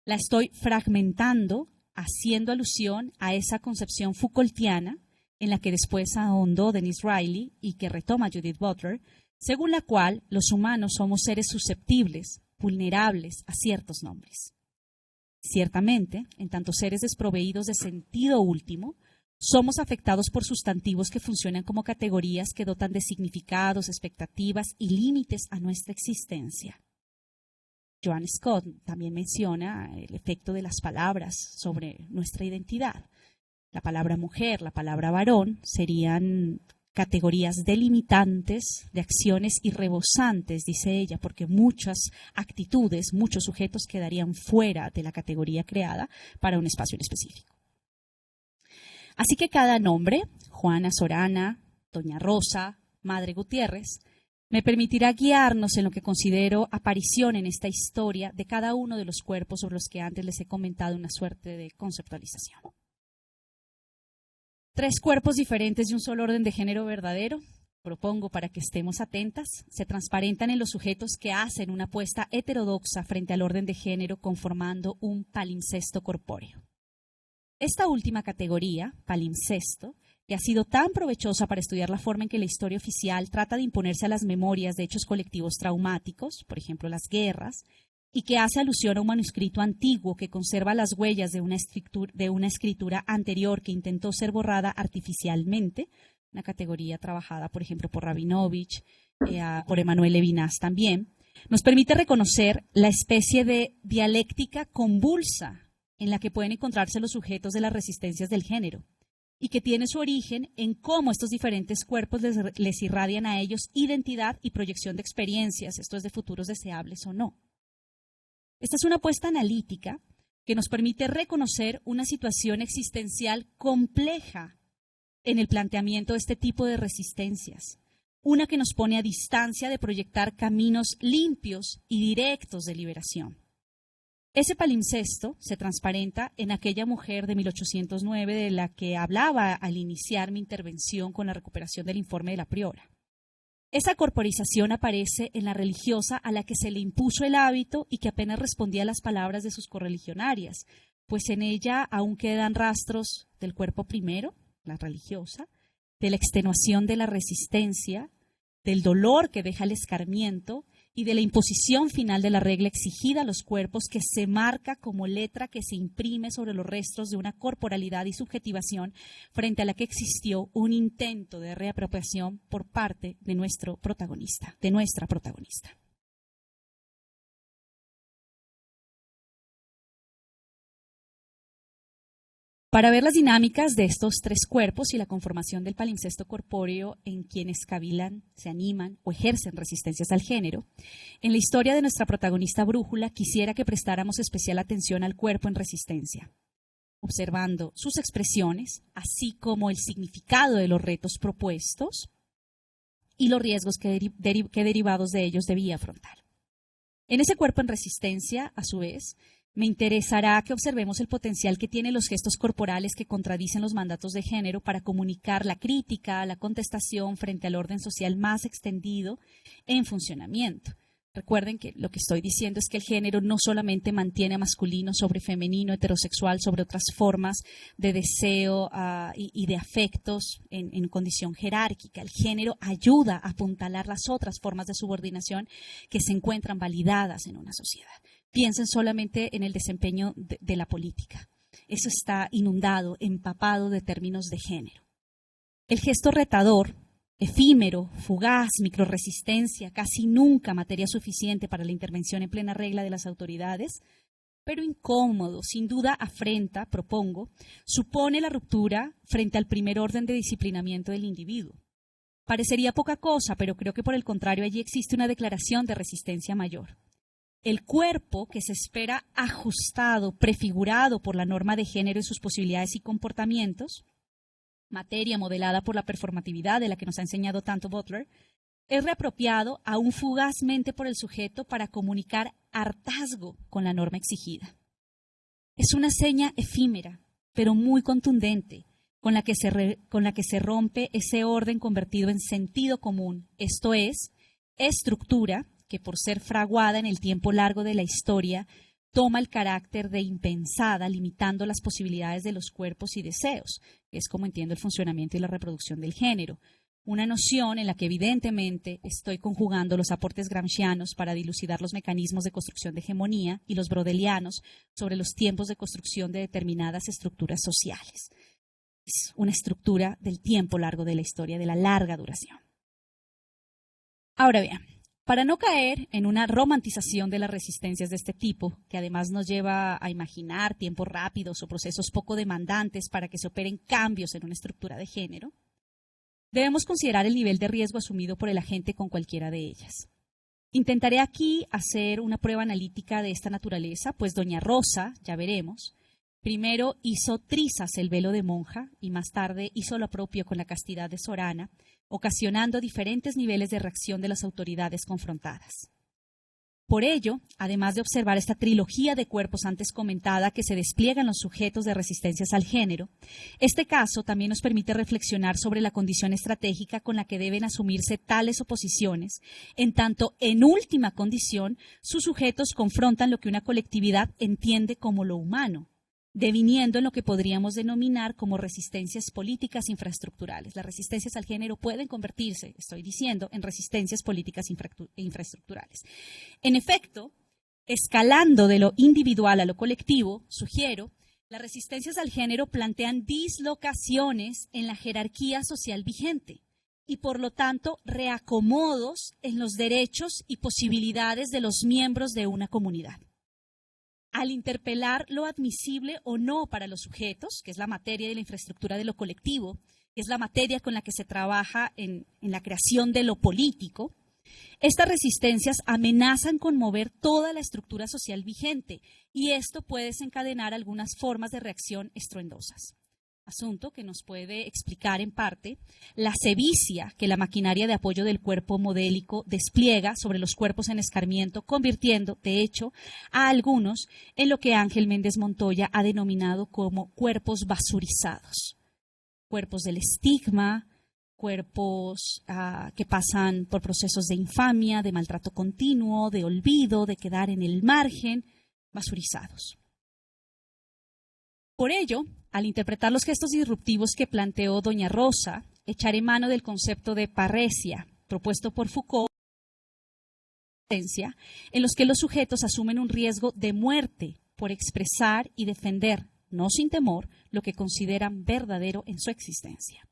La estoy fragmentando, haciendo alusión a esa concepción Foucaultiana en la que después ahondó Dennis Riley y que retoma Judith Butler, según la cual los humanos somos seres susceptibles, vulnerables a ciertos nombres. Ciertamente, en tanto seres desproveídos de sentido último, somos afectados por sustantivos que funcionan como categorías que dotan de significados, expectativas y límites a nuestra existencia. Joan Scott también menciona el efecto de las palabras sobre nuestra identidad. La palabra mujer, la palabra varón serían categorías delimitantes de acciones y rebosantes, dice ella, porque muchas actitudes, muchos sujetos quedarían fuera de la categoría creada para un espacio en específico. Así que cada nombre, Juana Sorana, Doña Rosa, Madre Gutiérrez, me permitirá guiarnos en lo que considero aparición en esta historia de cada uno de los cuerpos sobre los que antes les he comentado una suerte de conceptualización. 3 cuerpos diferentes de un solo orden de género verdadero, propongo para que estemos atentas, se transparentan en los sujetos que hacen una apuesta heterodoxa frente al orden de género conformando un palimpsesto corpóreo. Esta última categoría, palimpsesto, que ha sido tan provechosa para estudiar la forma en que la historia oficial trata de imponerse a las memorias de hechos colectivos traumáticos, por ejemplo las guerras, y que hace alusión a un manuscrito antiguo que conserva las huellas de una escritura anterior que intentó ser borrada artificialmente, una categoría trabajada, por ejemplo, por Rabinovich, por Emmanuel Levinas también, nos permite reconocer la especie de dialéctica convulsa en la que pueden encontrarse los sujetos de las resistencias del género, y que tiene su origen en cómo estos diferentes cuerpos les irradian a ellos identidad y proyección de experiencias, esto es de futuros deseables o no. Esta es una apuesta analítica que nos permite reconocer una situación existencial compleja en el planteamiento de este tipo de resistencias, una que nos pone a distancia de proyectar caminos limpios y directos de liberación. Ese palimpsesto se transparenta en aquella mujer de 1809 de la que hablaba al iniciar mi intervención con la recuperación del informe de la priora. Esa corporización aparece en la religiosa a la que se le impuso el hábito y que apenas respondía a las palabras de sus correligionarias, pues en ella aún quedan rastros del cuerpo primero, la religiosa, de la extenuación de la resistencia, del dolor que deja el escarmiento y de la imposición final de la regla exigida a los cuerpos que se marca como letra que se imprime sobre los restos de una corporalidad y subjetivación frente a la que existió un intento de reapropiación por parte de nuestro protagonista, de nuestra protagonista. Para ver las dinámicas de estos 3 cuerpos y la conformación del palimpsesto corpóreo en quienes cavilan, se animan o ejercen resistencias al género, en la historia de nuestra protagonista brújula quisiera que prestáramos especial atención al cuerpo en resistencia, observando sus expresiones, así como el significado de los retos propuestos y los riesgos que derivados de ellos debía afrontar. En ese cuerpo en resistencia, a su vez, Me interesará que observemos el potencial que tienen los gestos corporales que contradicen los mandatos de género para comunicar la crítica, la contestación frente al orden social más extendido en funcionamiento. Recuerden que lo que estoy diciendo es que el género no solamente mantiene a masculino sobre femenino, heterosexual, sobre otras formas de deseo y de afectos en condición jerárquica. El género ayuda a apuntalar las otras formas de subordinación que se encuentran validadas en una sociedad. Piensen solamente en el desempeño de la política. Eso está inundado, empapado de términos de género. El gesto retador, efímero, fugaz, microresistencia, casi nunca materia suficiente para la intervención en plena regla de las autoridades, pero incómodo, sin duda afrenta, propongo, supone la ruptura frente al primer orden de disciplinamiento del individuo. Parecería poca cosa, pero creo que por el contrario allí existe una declaración de resistencia mayor. El cuerpo, que se espera ajustado, prefigurado por la norma de género en sus posibilidades y comportamientos, materia modelada por la performatividad de la que nos ha enseñado tanto Butler, es reapropiado aún fugazmente por el sujeto para comunicar hartazgo con la norma exigida. Es una seña efímera, pero muy contundente, con la que se rompe ese orden convertido en sentido común, esto es, estructura, que por ser fraguada en el tiempo largo de la historia, toma el carácter de impensada, limitando las posibilidades de los cuerpos y deseos, que es como entiendo el funcionamiento y la reproducción del género. Una noción en la que evidentemente estoy conjugando los aportes gramscianos para dilucidar los mecanismos de construcción de hegemonía y los brodelianos sobre los tiempos de construcción de determinadas estructuras sociales. Es una estructura del tiempo largo de la historia, de la larga duración. Ahora vean. Para no caer en una romantización de las resistencias de este tipo, que además nos lleva a imaginar tiempos rápidos o procesos poco demandantes para que se operen cambios en una estructura de género, debemos considerar el nivel de riesgo asumido por el agente con cualquiera de ellas. Intentaré aquí hacer una prueba analítica de esta naturaleza, pues doña Rosa, ya veremos, primero hizo trizas el velo de monja y más tarde hizo lo propio con la castidad de Sorana, ocasionando diferentes niveles de reacción de las autoridades confrontadas. Por ello, además de observar esta trilogía de cuerpos antes comentada que se despliegan los sujetos de resistencias al género, este caso también nos permite reflexionar sobre la condición estratégica con la que deben asumirse tales oposiciones, en tanto, en última condición, sus sujetos confrontan lo que una colectividad entiende como lo humano, deviniendo en lo que podríamos denominar como resistencias políticas infraestructurales. Las resistencias al género pueden convertirse, estoy diciendo, en resistencias políticas infraestructurales. En efecto, escalando de lo individual a lo colectivo, sugiero, las resistencias al género plantean dislocaciones en la jerarquía social vigente y, por lo tanto, reacomodos en los derechos y posibilidades de los miembros de una comunidad. Al interpelar lo admisible o no para los sujetos, que es la materia de la infraestructura de lo colectivo, que es la materia con la que se trabaja en la creación de lo político, estas resistencias amenazan con mover toda la estructura social vigente y esto puede desencadenar algunas formas de reacción estruendosas. Asunto que nos puede explicar en parte la sevicia que la maquinaria de apoyo del cuerpo modélico despliega sobre los cuerpos en escarmiento, convirtiendo, de hecho, a algunos en lo que Ángel Méndez Montoya ha denominado como cuerpos basurizados. Cuerpos del estigma, cuerpos que pasan por procesos de infamia, de maltrato continuo, de olvido, de quedar en el margen, basurizados. Por ello, al interpretar los gestos disruptivos que planteó doña Rosa, echaré mano del concepto de parresia, propuesto por Foucault, en los que los sujetos asumen un riesgo de muerte por expresar y defender, no sin temor, lo que consideran verdadero en su existencia.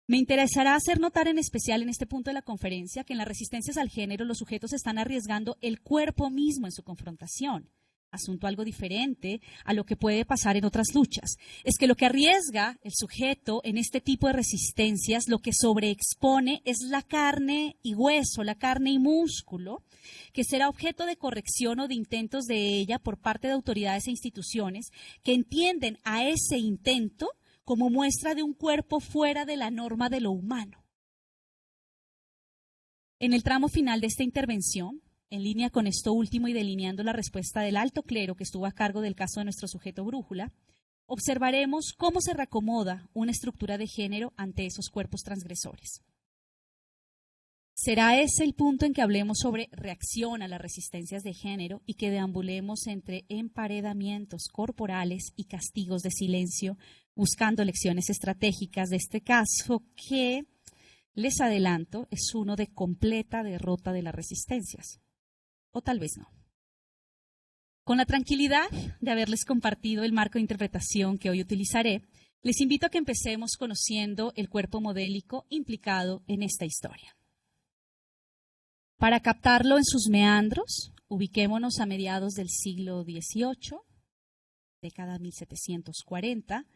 Me interesará hacer notar en especial en este punto de la conferencia que en las resistencias al género los sujetos están arriesgando el cuerpo mismo en su confrontación. Asunto algo diferente a lo que puede pasar en otras luchas. Es que lo que arriesga el sujeto en este tipo de resistencias, lo que sobreexpone es la carne y hueso, la carne y músculo, que será objeto de corrección o de intentos de ella por parte de autoridades e instituciones que entienden a ese intento como muestra de un cuerpo fuera de la norma de lo humano. En el tramo final de esta intervención, en línea con esto último y delineando la respuesta del alto clero que estuvo a cargo del caso de nuestro sujeto brújula, observaremos cómo se reacomoda una estructura de género ante esos cuerpos transgresores. Será ese el punto en que hablemos sobre reacción a las resistencias de género y que deambulemos entre emparedamientos corporales y castigos de silencio, buscando lecciones estratégicas de este caso que, les adelanto, es uno de completa derrota de las resistencias. O tal vez no. Con la tranquilidad de haberles compartido el marco de interpretación que hoy utilizaré, les invito a que empecemos conociendo el cuerpo modélico implicado en esta historia. Para captarlo en sus meandros, ubiquémonos a mediados del siglo XVIII, década 1740,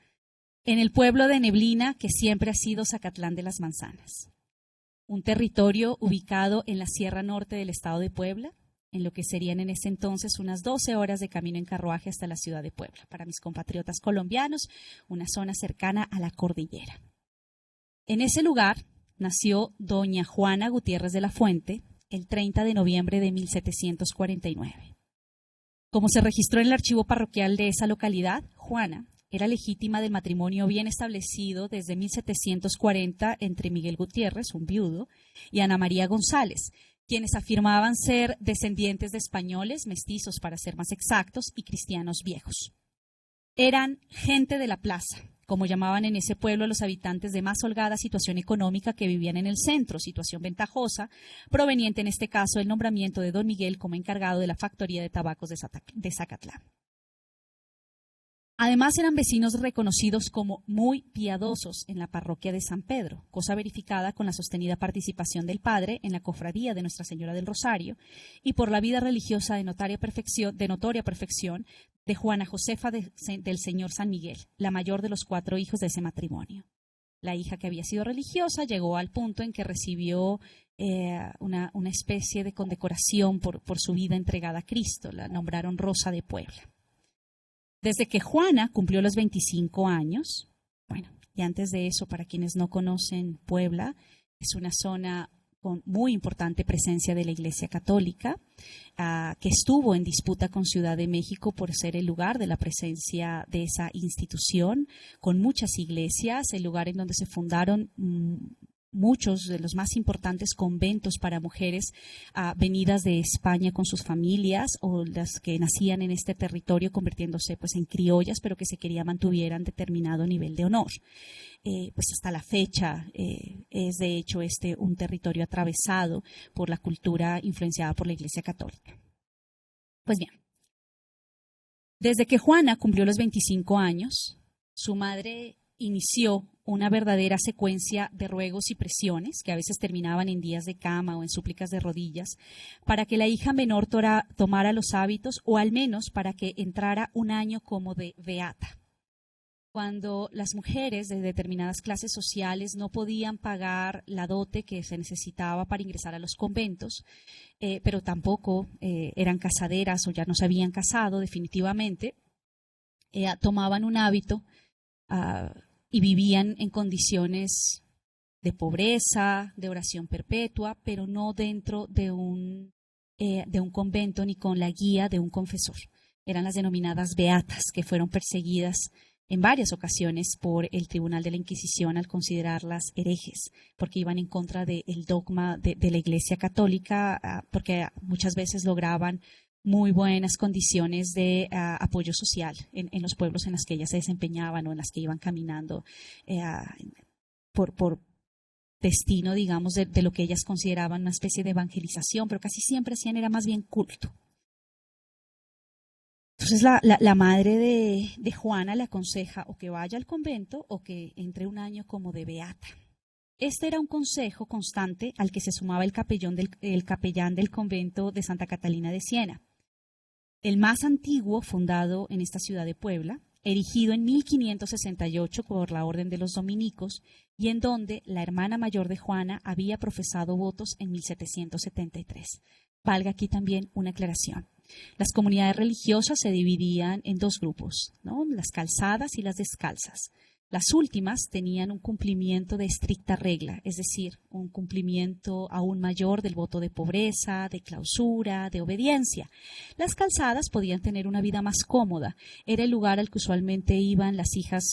en el pueblo de Neblina, que siempre ha sido Zacatlán de las Manzanas, un territorio ubicado en la Sierra Norte del estado de Puebla, en lo que serían en ese entonces unas 12 horas de camino en carruaje hasta la ciudad de Puebla. Para mis compatriotas colombianos, una zona cercana a la cordillera. En ese lugar nació doña Juana Gutiérrez de la Fuente, el 30 de noviembre de 1749. Como se registró en el archivo parroquial de esa localidad, Juana era legítima del matrimonio bien establecido desde 1740 entre Miguel Gutiérrez, un viudo, y Ana María González, quienes afirmaban ser descendientes de españoles, mestizos para ser más exactos, y cristianos viejos. Eran gente de la plaza, como llamaban en ese pueblo a los habitantes de más holgada situación económica que vivían en el centro, situación ventajosa, proveniente en este caso del nombramiento de don Miguel como encargado de la factoría de tabacos de Zacatlán. Además, eran vecinos reconocidos como muy piadosos en la parroquia de San Pedro, cosa verificada con la sostenida participación del padre en la cofradía de Nuestra Señora del Rosario y por la vida religiosa de notoria perfección de Juana Josefa del Señor San Miguel, la mayor de los 4 hijos de ese matrimonio. La hija, que había sido religiosa, llegó al punto en que recibió una especie de condecoración por su vida entregada a Cristo. La nombraron Rosa de Puebla. Desde que Juana cumplió los 25 años, bueno, y antes de eso, para quienes no conocen Puebla, es una zona con muy importante presencia de la Iglesia Católica, que estuvo en disputa con Ciudad de México por ser el lugar de la presencia de esa institución, con muchas iglesias, el lugar en donde se fundaron muchos de los más importantes conventos para mujeres venidas de España con sus familias o las que nacían en este territorio convirtiéndose pues en criollas, pero que se quería mantuvieran determinado nivel de honor. Pues hasta la fecha es de hecho un territorio atravesado por la cultura influenciada por la Iglesia Católica. Pues bien, desde que Juana cumplió los 25 años, su madre inició una verdadera secuencia de ruegos y presiones, que a veces terminaban en días de cama o en súplicas de rodillas, para que la hija menor tomara los hábitos, o al menos para que entrara un año como de beata. Cuando las mujeres de determinadas clases sociales no podían pagar la dote que se necesitaba para ingresar a los conventos, pero tampoco eran casaderas o ya no se habían casado definitivamente, tomaban un hábito y vivían en condiciones de pobreza, de oración perpetua, pero no dentro de un convento ni con la guía de un confesor. Eran las denominadas beatas, que fueron perseguidas en varias ocasiones por el Tribunal de la Inquisición al considerarlas herejes, porque iban en contra del dogma de la Iglesia Católica, porque muchas veces lograban muy buenas condiciones de apoyo social en los pueblos en los que ellas se desempeñaban o en las que iban caminando por destino, digamos, de lo que ellas consideraban una especie de evangelización, pero casi siempre hacían era más bien culto. Entonces la madre de Juana le aconseja o que vaya al convento o que entre un año como de beata. Este era un consejo constante al que se sumaba el capellán del convento de Santa Catalina de Siena, el más antiguo fundado en esta ciudad de Puebla, erigido en 1568 por la Orden de los Dominicos y en donde la hermana mayor de Juana había profesado votos en 1773. Valga aquí también una aclaración. Las comunidades religiosas se dividían en 2 grupos, ¿no? Las calzadas y las descalzas. Las últimas tenían un cumplimiento de estricta regla, es decir, un cumplimiento aún mayor del voto de pobreza, de clausura, de obediencia. Las calzadas podían tener una vida más cómoda. Era el lugar al que usualmente iban las hijas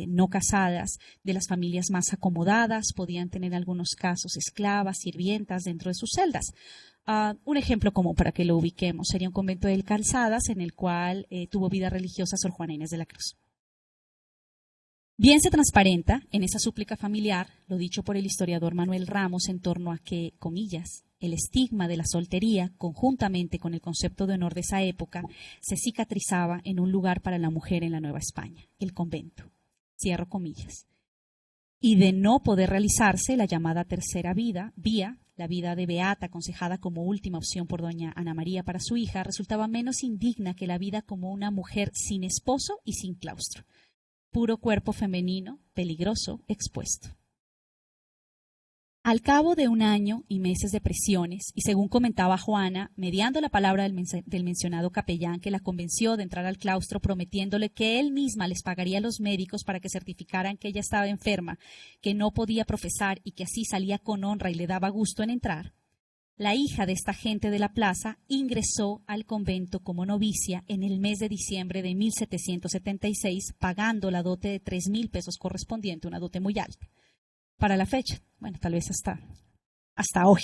no casadas de las familias más acomodadas. Podían tener en algunos casos esclavas, sirvientas dentro de sus celdas. Un ejemplo común para que lo ubiquemos sería un convento de Calzadas en el cual tuvo vida religiosa Sor Juana Inés de la Cruz. Bien se transparenta en esa súplica familiar lo dicho por el historiador Manuel Ramos en torno a que, comillas, el estigma de la soltería, conjuntamente con el concepto de honor de esa época, se cicatrizaba en un lugar para la mujer en la Nueva España, el convento. Cierro comillas. Y de no poder realizarse la llamada tercera vía, la vida de beata aconsejada como última opción por doña Ana María para su hija, resultaba menos indigna que la vida como una mujer sin esposo y sin claustro. Puro cuerpo femenino, peligroso, expuesto. Al cabo de un año y meses de presiones, y según comentaba Juana, mediando la palabra del mencionado capellán que la convenció de entrar al claustro prometiéndole que él misma les pagaría a los médicos para que certificaran que ella estaba enferma, que no podía profesar y que así salía con honra y le daba gusto en entrar, la hija de esta gente de la plaza ingresó al convento como novicia en el mes de diciembre de 1776, pagando la dote de 3,000 pesos correspondiente, una dote muy alta. Para la fecha, bueno, tal vez hasta hoy.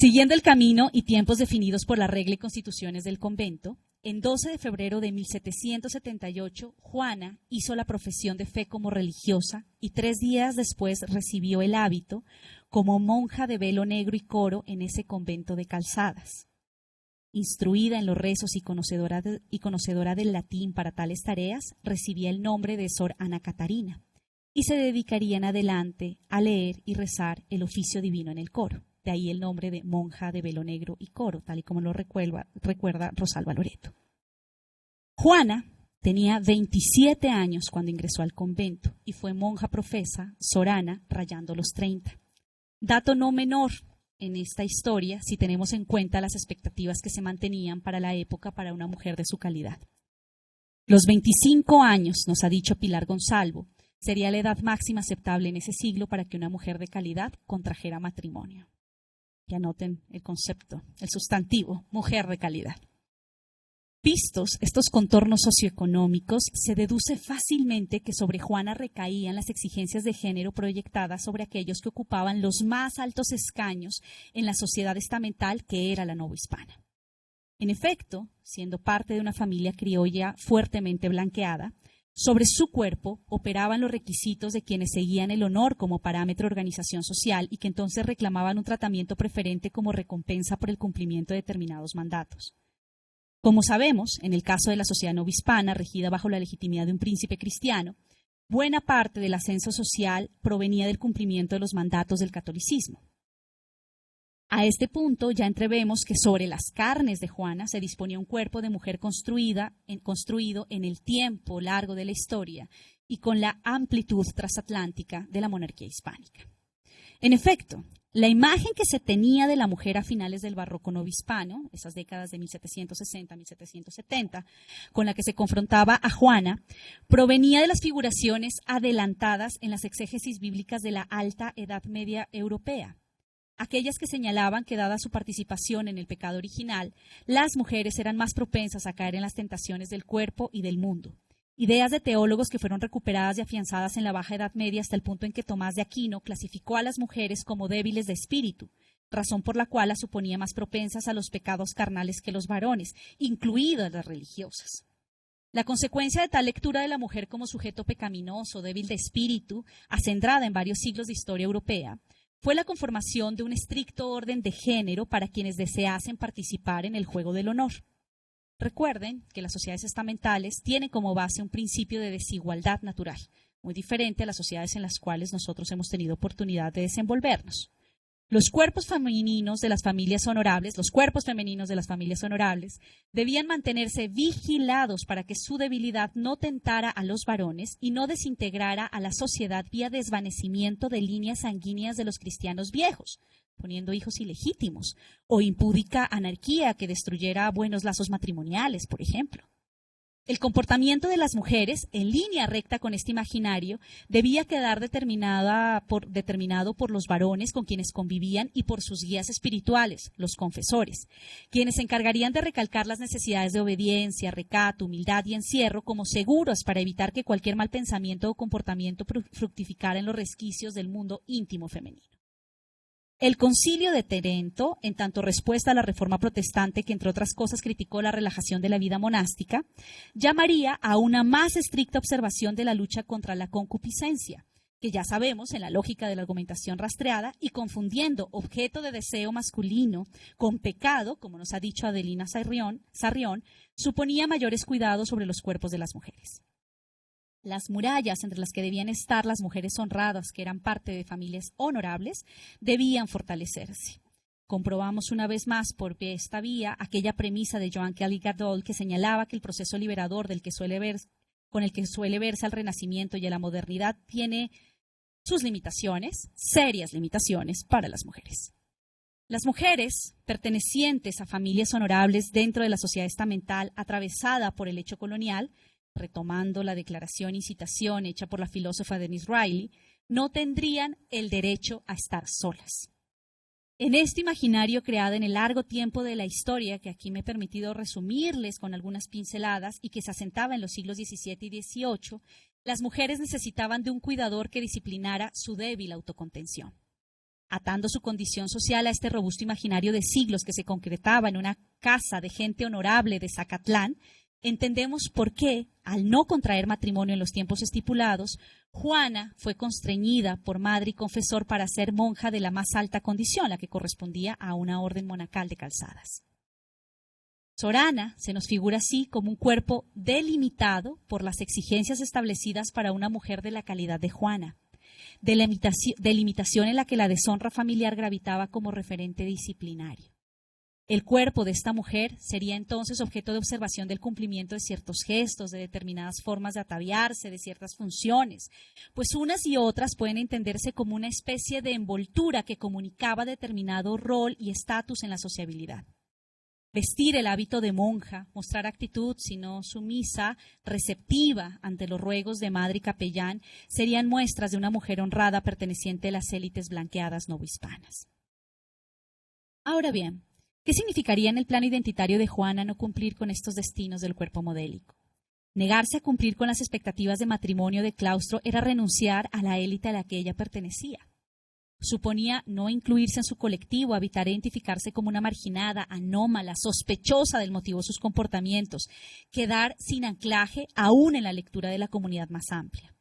Siguiendo el camino y tiempos definidos por la regla y constituciones del convento, en 12 de febrero de 1778, Juana hizo la profesión de fe como religiosa y 3 días después recibió el hábito como monja de velo negro y coro en ese convento de Calzadas. Instruida en los rezos y conocedora del latín para tales tareas, recibía el nombre de Sor Ana Catarina y se dedicaría en adelante a leer y rezar el oficio divino en el coro. De ahí el nombre de monja de velo negro y coro, tal y como lo recuerda Rosalba Loreto. Juana tenía 27 años cuando ingresó al convento y fue monja profesa, sorana, rayando los 30. Dato no menor en esta historia si tenemos en cuenta las expectativas que se mantenían para la época para una mujer de su calidad. Los 25 años, nos ha dicho Pilar Gonzalvo, sería la edad máxima aceptable en ese siglo para que una mujer de calidad contrajera matrimonio. Y anoten el concepto, el sustantivo, mujer de calidad. Vistos estos contornos socioeconómicos, se deduce fácilmente que sobre Juana recaían las exigencias de género proyectadas sobre aquellos que ocupaban los más altos escaños en la sociedad estamental que era la novohispana. En efecto, siendo parte de una familia criolla fuertemente blanqueada, sobre su cuerpo operaban los requisitos de quienes seguían el honor como parámetro de organización social y que entonces reclamaban un tratamiento preferente como recompensa por el cumplimiento de determinados mandatos. Como sabemos, en el caso de la sociedad novohispana, regida bajo la legitimidad de un príncipe cristiano, buena parte del ascenso social provenía del cumplimiento de los mandatos del catolicismo. A este punto ya entrevemos que sobre las carnes de Juana se disponía un cuerpo de mujer construido en el tiempo largo de la historia y con la amplitud transatlántica de la monarquía hispánica. En efecto, la imagen que se tenía de la mujer a finales del barroco novohispano, esas décadas de 1760 a 1770, con la que se confrontaba a Juana, provenía de las figuraciones adelantadas en las exégesis bíblicas de la Alta Edad Media europea. Aquellas que señalaban que, dada su participación en el pecado original, las mujeres eran más propensas a caer en las tentaciones del cuerpo y del mundo. Ideas de teólogos que fueron recuperadas y afianzadas en la Baja Edad Media hasta el punto en que Tomás de Aquino clasificó a las mujeres como débiles de espíritu, razón por la cual las suponía más propensas a los pecados carnales que los varones, incluidas las religiosas. La consecuencia de tal lectura de la mujer como sujeto pecaminoso, débil de espíritu, acendrada en varios siglos de historia europea, fue la conformación de un estricto orden de género para quienes deseasen participar en el juego del honor. Recuerden que las sociedades estamentales tienen como base un principio de desigualdad natural, muy diferente a las sociedades en las cuales nosotros hemos tenido oportunidad de desenvolvernos. Los cuerpos femeninos de las familias honorables, debían mantenerse vigilados para que su debilidad no tentara a los varones y no desintegrara a la sociedad vía desvanecimiento de líneas sanguíneas de los cristianos viejos, poniendo hijos ilegítimos, o impúdica anarquía que destruyera buenos lazos matrimoniales, por ejemplo. El comportamiento de las mujeres, en línea recta con este imaginario, debía quedar determinado por los varones con quienes convivían y por sus guías espirituales, los confesores, quienes se encargarían de recalcar las necesidades de obediencia, recato, humildad y encierro como seguros para evitar que cualquier mal pensamiento o comportamiento fructificara en los resquicios del mundo íntimo femenino. El Concilio de Trento, en tanto respuesta a la Reforma Protestante, que entre otras cosas criticó la relajación de la vida monástica, llamaría a una más estricta observación de la lucha contra la concupiscencia, que ya sabemos en la lógica de la argumentación rastreada y confundiendo objeto de deseo masculino con pecado, como nos ha dicho Adelina Sarrión, suponía mayores cuidados sobre los cuerpos de las mujeres. Las murallas entre las que debían estar las mujeres honradas, que eran parte de familias honorables, debían fortalecerse. Comprobamos una vez más por esta vía aquella premisa de Joan Kelly Gadol que señalaba que el proceso liberador con el que suele verse al Renacimiento y a la modernidad tiene sus limitaciones, serias limitaciones para las mujeres. Las mujeres pertenecientes a familias honorables dentro de la sociedad estamental atravesada por el hecho colonial, retomando la declaración y citación hecha por la filósofa Denise Riley, no tendrían el derecho a estar solas. En este imaginario creado en el largo tiempo de la historia, que aquí me he permitido resumirles con algunas pinceladas y que se asentaba en los siglos XVII y XVIII, las mujeres necesitaban de un cuidador que disciplinara su débil autocontención. Atando su condición social a este robusto imaginario de siglos que se concretaba en una casa de gente honorable de Zacatlán, entendemos por qué, al no contraer matrimonio en los tiempos estipulados, Juana fue constreñida por madre y confesor para ser monja de la más alta condición, la que correspondía a una orden monacal de calzadas. Sorana se nos figura así como un cuerpo delimitado por las exigencias establecidas para una mujer de la calidad de Juana, delimitación en la que la deshonra familiar gravitaba como referente disciplinario. El cuerpo de esta mujer sería entonces objeto de observación del cumplimiento de ciertos gestos, de determinadas formas de ataviarse, de ciertas funciones, pues unas y otras pueden entenderse como una especie de envoltura que comunicaba determinado rol y estatus en la sociabilidad. Vestir el hábito de monja, mostrar actitud, si no sumisa, receptiva ante los ruegos de madre y capellán, serían muestras de una mujer honrada perteneciente a las élites blanqueadas novohispanas. Ahora bien, ¿qué significaría en el plano identitario de Juana no cumplir con estos destinos del cuerpo modélico? Negarse a cumplir con las expectativas de matrimonio de claustro era renunciar a la élite a la que ella pertenecía. Suponía no incluirse en su colectivo, evitar identificarse como una marginada, anómala, sospechosa del motivo de sus comportamientos, quedar sin anclaje aún en la lectura de la comunidad más amplia.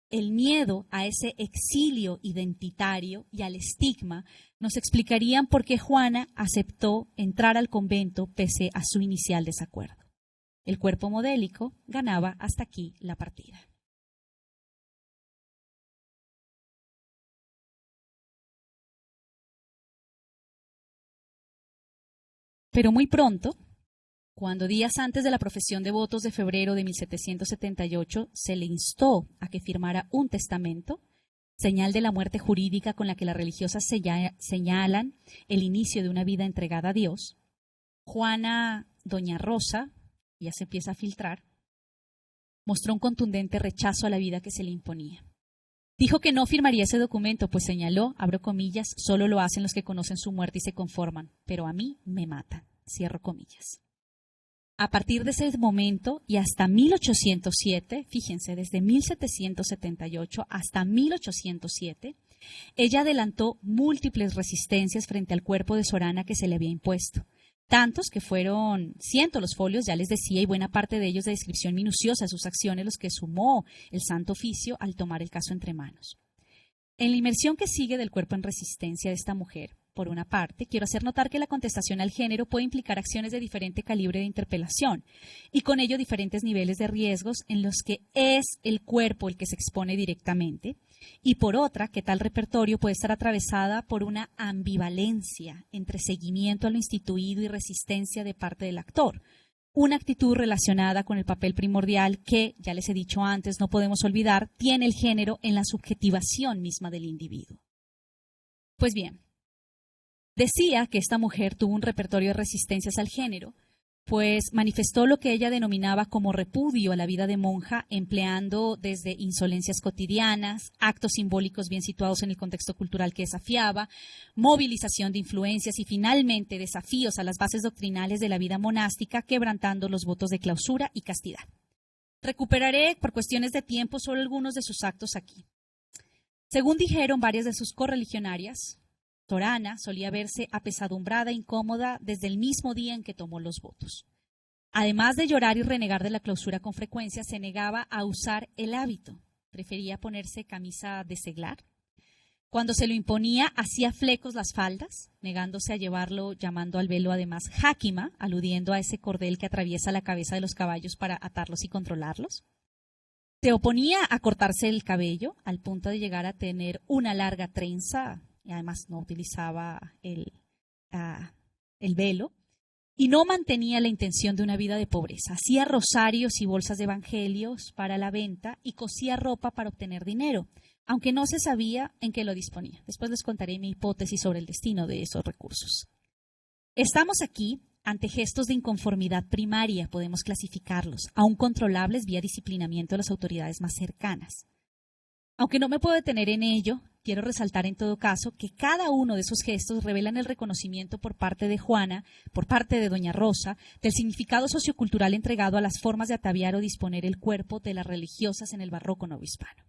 El miedo a ese exilio identitario y al estigma nos explicarían por qué Juana aceptó entrar al convento pese a su inicial desacuerdo. El cuerpo modélico ganaba hasta aquí la partida. Pero muy pronto, cuando días antes de la profesión de votos de febrero de 1778 se le instó a que firmara un testamento, señal de la muerte jurídica con la que las religiosas señalan el inicio de una vida entregada a Dios, Juana, doña Rosa, ya se empieza a filtrar, mostró un contundente rechazo a la vida que se le imponía. Dijo que no firmaría ese documento, pues señaló, abro comillas, solo lo hacen los que conocen su muerte y se conforman, pero a mí me matan, cierro comillas. A partir de ese momento y hasta 1807, fíjense, desde 1778 hasta 1807, ella adelantó múltiples resistencias frente al cuerpo de Sorana que se le había impuesto. Tantos que fueron cientos los folios, ya les decía, y buena parte de ellos de descripción minuciosa de sus acciones, los que sumó el Santo Oficio al tomar el caso entre manos. En la inmersión que sigue del cuerpo en resistencia de esta mujer, por una parte, quiero hacer notar que la contestación al género puede implicar acciones de diferente calibre de interpelación y con ello diferentes niveles de riesgos en los que es el cuerpo el que se expone directamente, y por otra, que tal repertorio puede estar atravesada por una ambivalencia entre seguimiento a lo instituido y resistencia de parte del actor, una actitud relacionada con el papel primordial que, ya les he dicho antes, no podemos olvidar, tiene el género en la subjetivación misma del individuo. Pues bien, decía que esta mujer tuvo un repertorio de resistencias al género pues manifestó lo que ella denominaba como repudio a la vida de monja, empleando desde insolencias cotidianas, actos simbólicos bien situados en el contexto cultural que desafiaba, movilización de influencias y finalmente desafíos a las bases doctrinales de la vida monástica, quebrantando los votos de clausura y castidad. Recuperaré por cuestiones de tiempo solo algunos de sus actos aquí. Según dijeron varias de sus correligionarias, Sorana solía verse apesadumbrada e incómoda desde el mismo día en que tomó los votos. Además de llorar y renegar de la clausura con frecuencia, se negaba a usar el hábito. Prefería ponerse camisa de seglar. Cuando se lo imponía, hacía flecos las faldas, negándose a llevarlo, llamando al velo además jáquima, aludiendo a ese cordel que atraviesa la cabeza de los caballos para atarlos y controlarlos. Se oponía a cortarse el cabello, al punto de llegar a tener una larga trenza, y además no utilizaba el velo, y no mantenía la intención de una vida de pobreza. Hacía rosarios y bolsas de evangelios para la venta y cosía ropa para obtener dinero, aunque no se sabía en qué lo disponía. Después les contaré mi hipótesis sobre el destino de esos recursos. Estamos aquí ante gestos de inconformidad primaria, podemos clasificarlos, aún controlables vía disciplinamiento de las autoridades más cercanas. Aunque no me puedo detener en ello, quiero resaltar en todo caso que cada uno de esos gestos revelan el reconocimiento por parte de Juana, por parte de doña Rosa, del significado sociocultural entregado a las formas de ataviar o disponer el cuerpo de las religiosas en el barroco novohispano.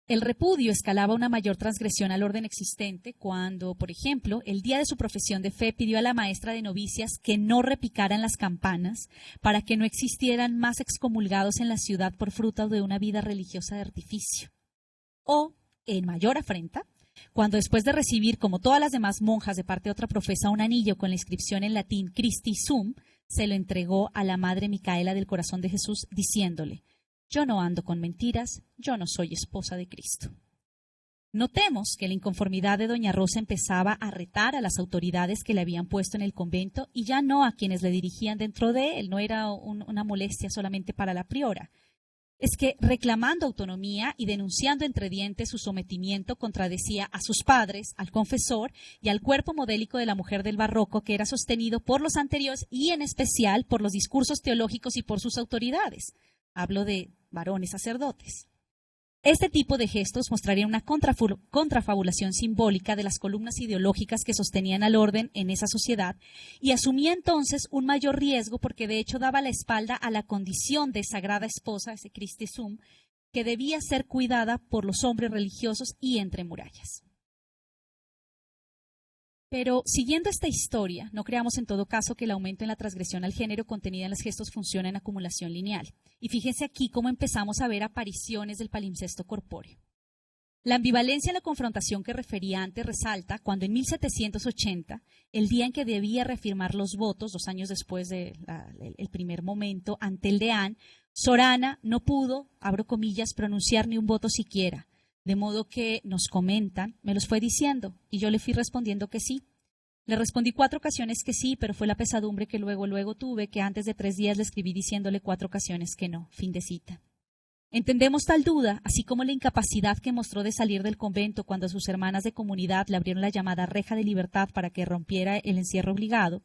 El repudio escalaba una mayor transgresión al orden existente cuando, por ejemplo, el día de su profesión de fe pidió a la maestra de novicias que no repicaran las campanas para que no existieran más excomulgados en la ciudad por fruto de una vida religiosa de artificio. O, en mayor afrenta, cuando después de recibir, como todas las demás monjas de parte de otra profesa, un anillo con la inscripción en latín Christi Sum, se lo entregó a la Madre Micaela del Corazón de Jesús, diciéndole: yo no ando con mentiras, yo no soy esposa de Cristo. Notemos que la inconformidad de doña Rosa empezaba a retar a las autoridades que le habían puesto en el convento y ya no a quienes le dirigían dentro de él. No era una molestia solamente para la priora. Es que reclamando autonomía y denunciando entre dientes su sometimiento, contradecía a sus padres, al confesor y al cuerpo modélico de la mujer del barroco, que era sostenido por los anteriores y en especial por los discursos teológicos y por sus autoridades. Hablo de varones sacerdotes. Este tipo de gestos mostraría una contrafabulación simbólica de las columnas ideológicas que sostenían al orden en esa sociedad y asumía entonces un mayor riesgo porque de hecho daba la espalda a la condición de sagrada esposa, ese Christi Sum, que debía ser cuidada por los hombres religiosos y entre murallas. Pero siguiendo esta historia, no creamos en todo caso que el aumento en la transgresión al género contenida en los gestos funciona en acumulación lineal. Y fíjense aquí cómo empezamos a ver apariciones del palimpsesto corpóreo. La ambivalencia en la confrontación que refería antes resalta cuando en 1780, el día en que debía reafirmar los votos, 2 años después del primer momento, ante el deán, Sorana no pudo, abro comillas, pronunciar ni un voto siquiera. De modo que nos comentan, me los fue diciendo y yo le fui respondiendo que sí. Le respondí 4 ocasiones que sí, pero fue la pesadumbre que luego tuve, que antes de 3 días le escribí diciéndole 4 ocasiones que no. Fin de cita. Entendemos tal duda, así como la incapacidad que mostró de salir del convento cuando sus hermanas de comunidad le abrieron la llamada reja de libertad para que rompiera el encierro obligado,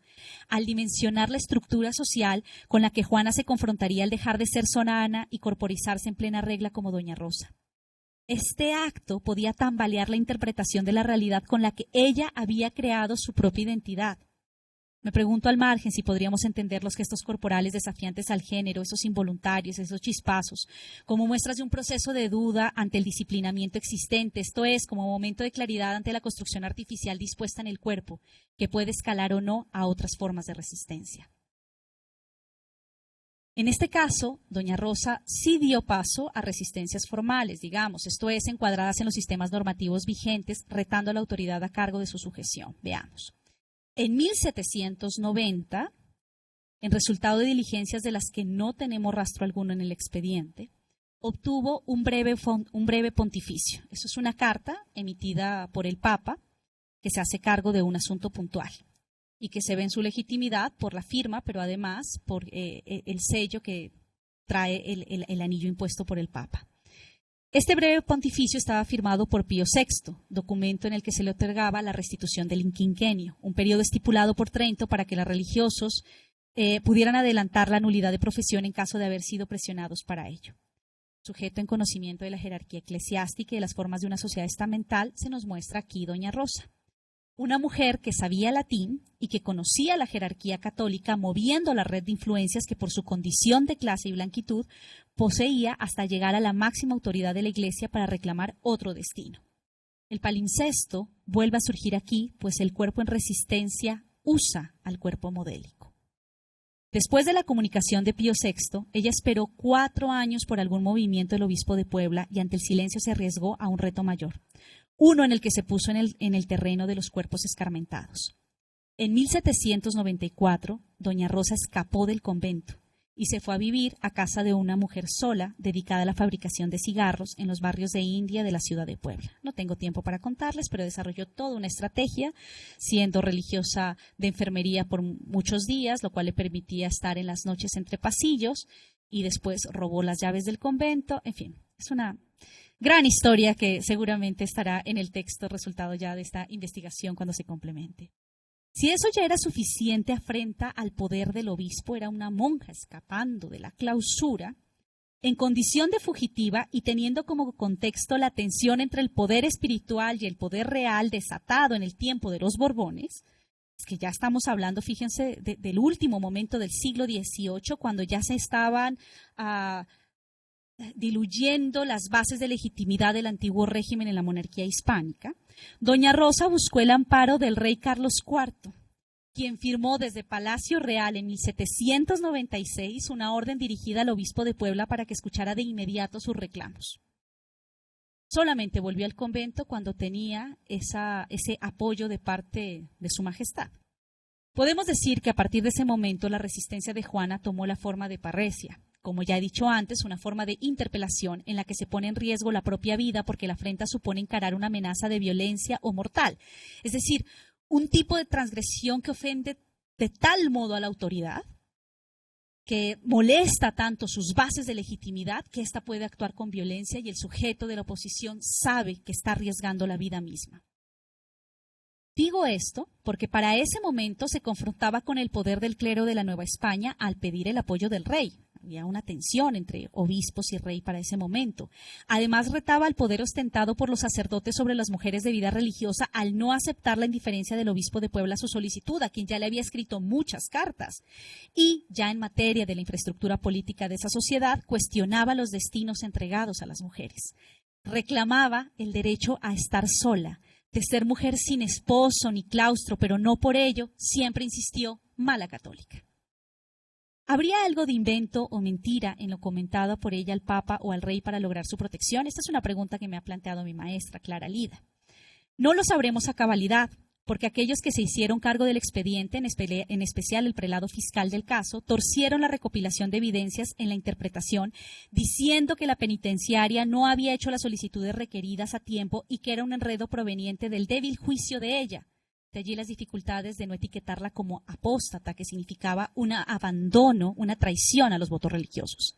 al dimensionar la estructura social con la que Juana se confrontaría al dejar de ser Sorana y corporizarse en plena regla como doña Rosa. Este acto podía tambalear la interpretación de la realidad con la que ella había creado su propia identidad. Me pregunto al margen si podríamos entender los gestos corporales desafiantes al género, esos involuntarios, esos chispazos, como muestras de un proceso de duda ante el disciplinamiento existente, esto es, como momento de claridad ante la construcción artificial dispuesta en el cuerpo, que puede escalar o no a otras formas de resistencia. En este caso, doña Rosa sí dio paso a resistencias formales, digamos, esto es, encuadradas en los sistemas normativos vigentes, retando a la autoridad a cargo de su sujeción. Veamos. En 1790, en resultado de diligencias de las que no tenemos rastro alguno en el expediente, obtuvo un breve pontificio. Eso es una carta emitida por el Papa que se hace cargo de un asunto puntual y que se ve en su legitimidad por la firma, pero además por el sello que trae el anillo impuesto por el Papa. Este breve pontificio estaba firmado por Pío VI, documento en el que se le otorgaba la restitución del quinquenio, un periodo estipulado por Trento para que los religiosos pudieran adelantar la nulidad de profesión en caso de haber sido presionados para ello. Sujeto en conocimiento de la jerarquía eclesiástica y de las formas de una sociedad estamental, se nos muestra aquí doña Rosa, una mujer que sabía latín y que conocía la jerarquía católica, moviendo la red de influencias que por su condición de clase y blanquitud poseía hasta llegar a la máxima autoridad de la Iglesia para reclamar otro destino. El palimpsesto vuelve a surgir aquí, pues el cuerpo en resistencia usa al cuerpo modélico. Después de la comunicación de Pío VI, ella esperó 4 años por algún movimiento del obispo de Puebla y ante el silencio se arriesgó a un reto mayor, uno en el que se puso en el terreno de los cuerpos escarmentados. En 1794, doña Rosa escapó del convento y se fue a vivir a casa de una mujer sola dedicada a la fabricación de cigarros en los barrios de India de la ciudad de Puebla. No tengo tiempo para contarles, pero desarrolló toda una estrategia, siendo religiosa de enfermería por muchos días, lo cual le permitía estar en las noches entre pasillos, y después robó las llaves del convento. En fin, es una gran historia que seguramente estará en el texto resultado ya de esta investigación cuando se complemente. Si eso ya era suficiente afrenta al poder del obispo, era una monja escapando de la clausura, en condición de fugitiva y teniendo como contexto la tensión entre el poder espiritual y el poder real desatado en el tiempo de los Borbones. Es que ya estamos hablando, fíjense, del último momento del siglo XVIII, cuando ya se estaban diluyendo las bases de legitimidad del antiguo régimen en la monarquía hispánica. Doña Rosa buscó el amparo del rey Carlos IV, quien firmó desde Palacio Real en 1796 una orden dirigida al obispo de Puebla para que escuchara de inmediato sus reclamos. Solamente volvió al convento cuando tenía ese apoyo de parte de su majestad. Podemos decir que a partir de ese momento la resistencia de Juana tomó la forma de parresia, como ya he dicho antes, una forma de interpelación en la que se pone en riesgo la propia vida porque la afrenta supone encarar una amenaza de violencia o mortal. Es decir, un tipo de transgresión que ofende de tal modo a la autoridad, que molesta tanto sus bases de legitimidad, que ésta puede actuar con violencia y el sujeto de la oposición sabe que está arriesgando la vida misma. Digo esto porque para ese momento se confrontaba con el poder del clero de la Nueva España al pedir el apoyo del rey. Había una tensión entre obispos y rey para ese momento. Además, retaba al poder ostentado por los sacerdotes sobre las mujeres de vida religiosa al no aceptar la indiferencia del obispo de Puebla a su solicitud, a quien ya le había escrito muchas cartas. Y ya en materia de la infraestructura política de esa sociedad, cuestionaba los destinos entregados a las mujeres. Reclamaba el derecho a estar sola, de ser mujer sin esposo ni claustro, pero no por ello, siempre insistió, mala católica. ¿Habría algo de invento o mentira en lo comentado por ella al Papa o al Rey para lograr su protección? Esta es una pregunta que me ha planteado mi maestra, Clara Lida. No lo sabremos a cabalidad, porque aquellos que se hicieron cargo del expediente, en especial el prelado fiscal del caso, torcieron la recopilación de evidencias en la interpretación, diciendo que la penitenciaria no había hecho las solicitudes requeridas a tiempo y que era un enredo proveniente del débil juicio de ella. De allí las dificultades de no etiquetarla como apóstata, que significaba un abandono, una traición a los votos religiosos.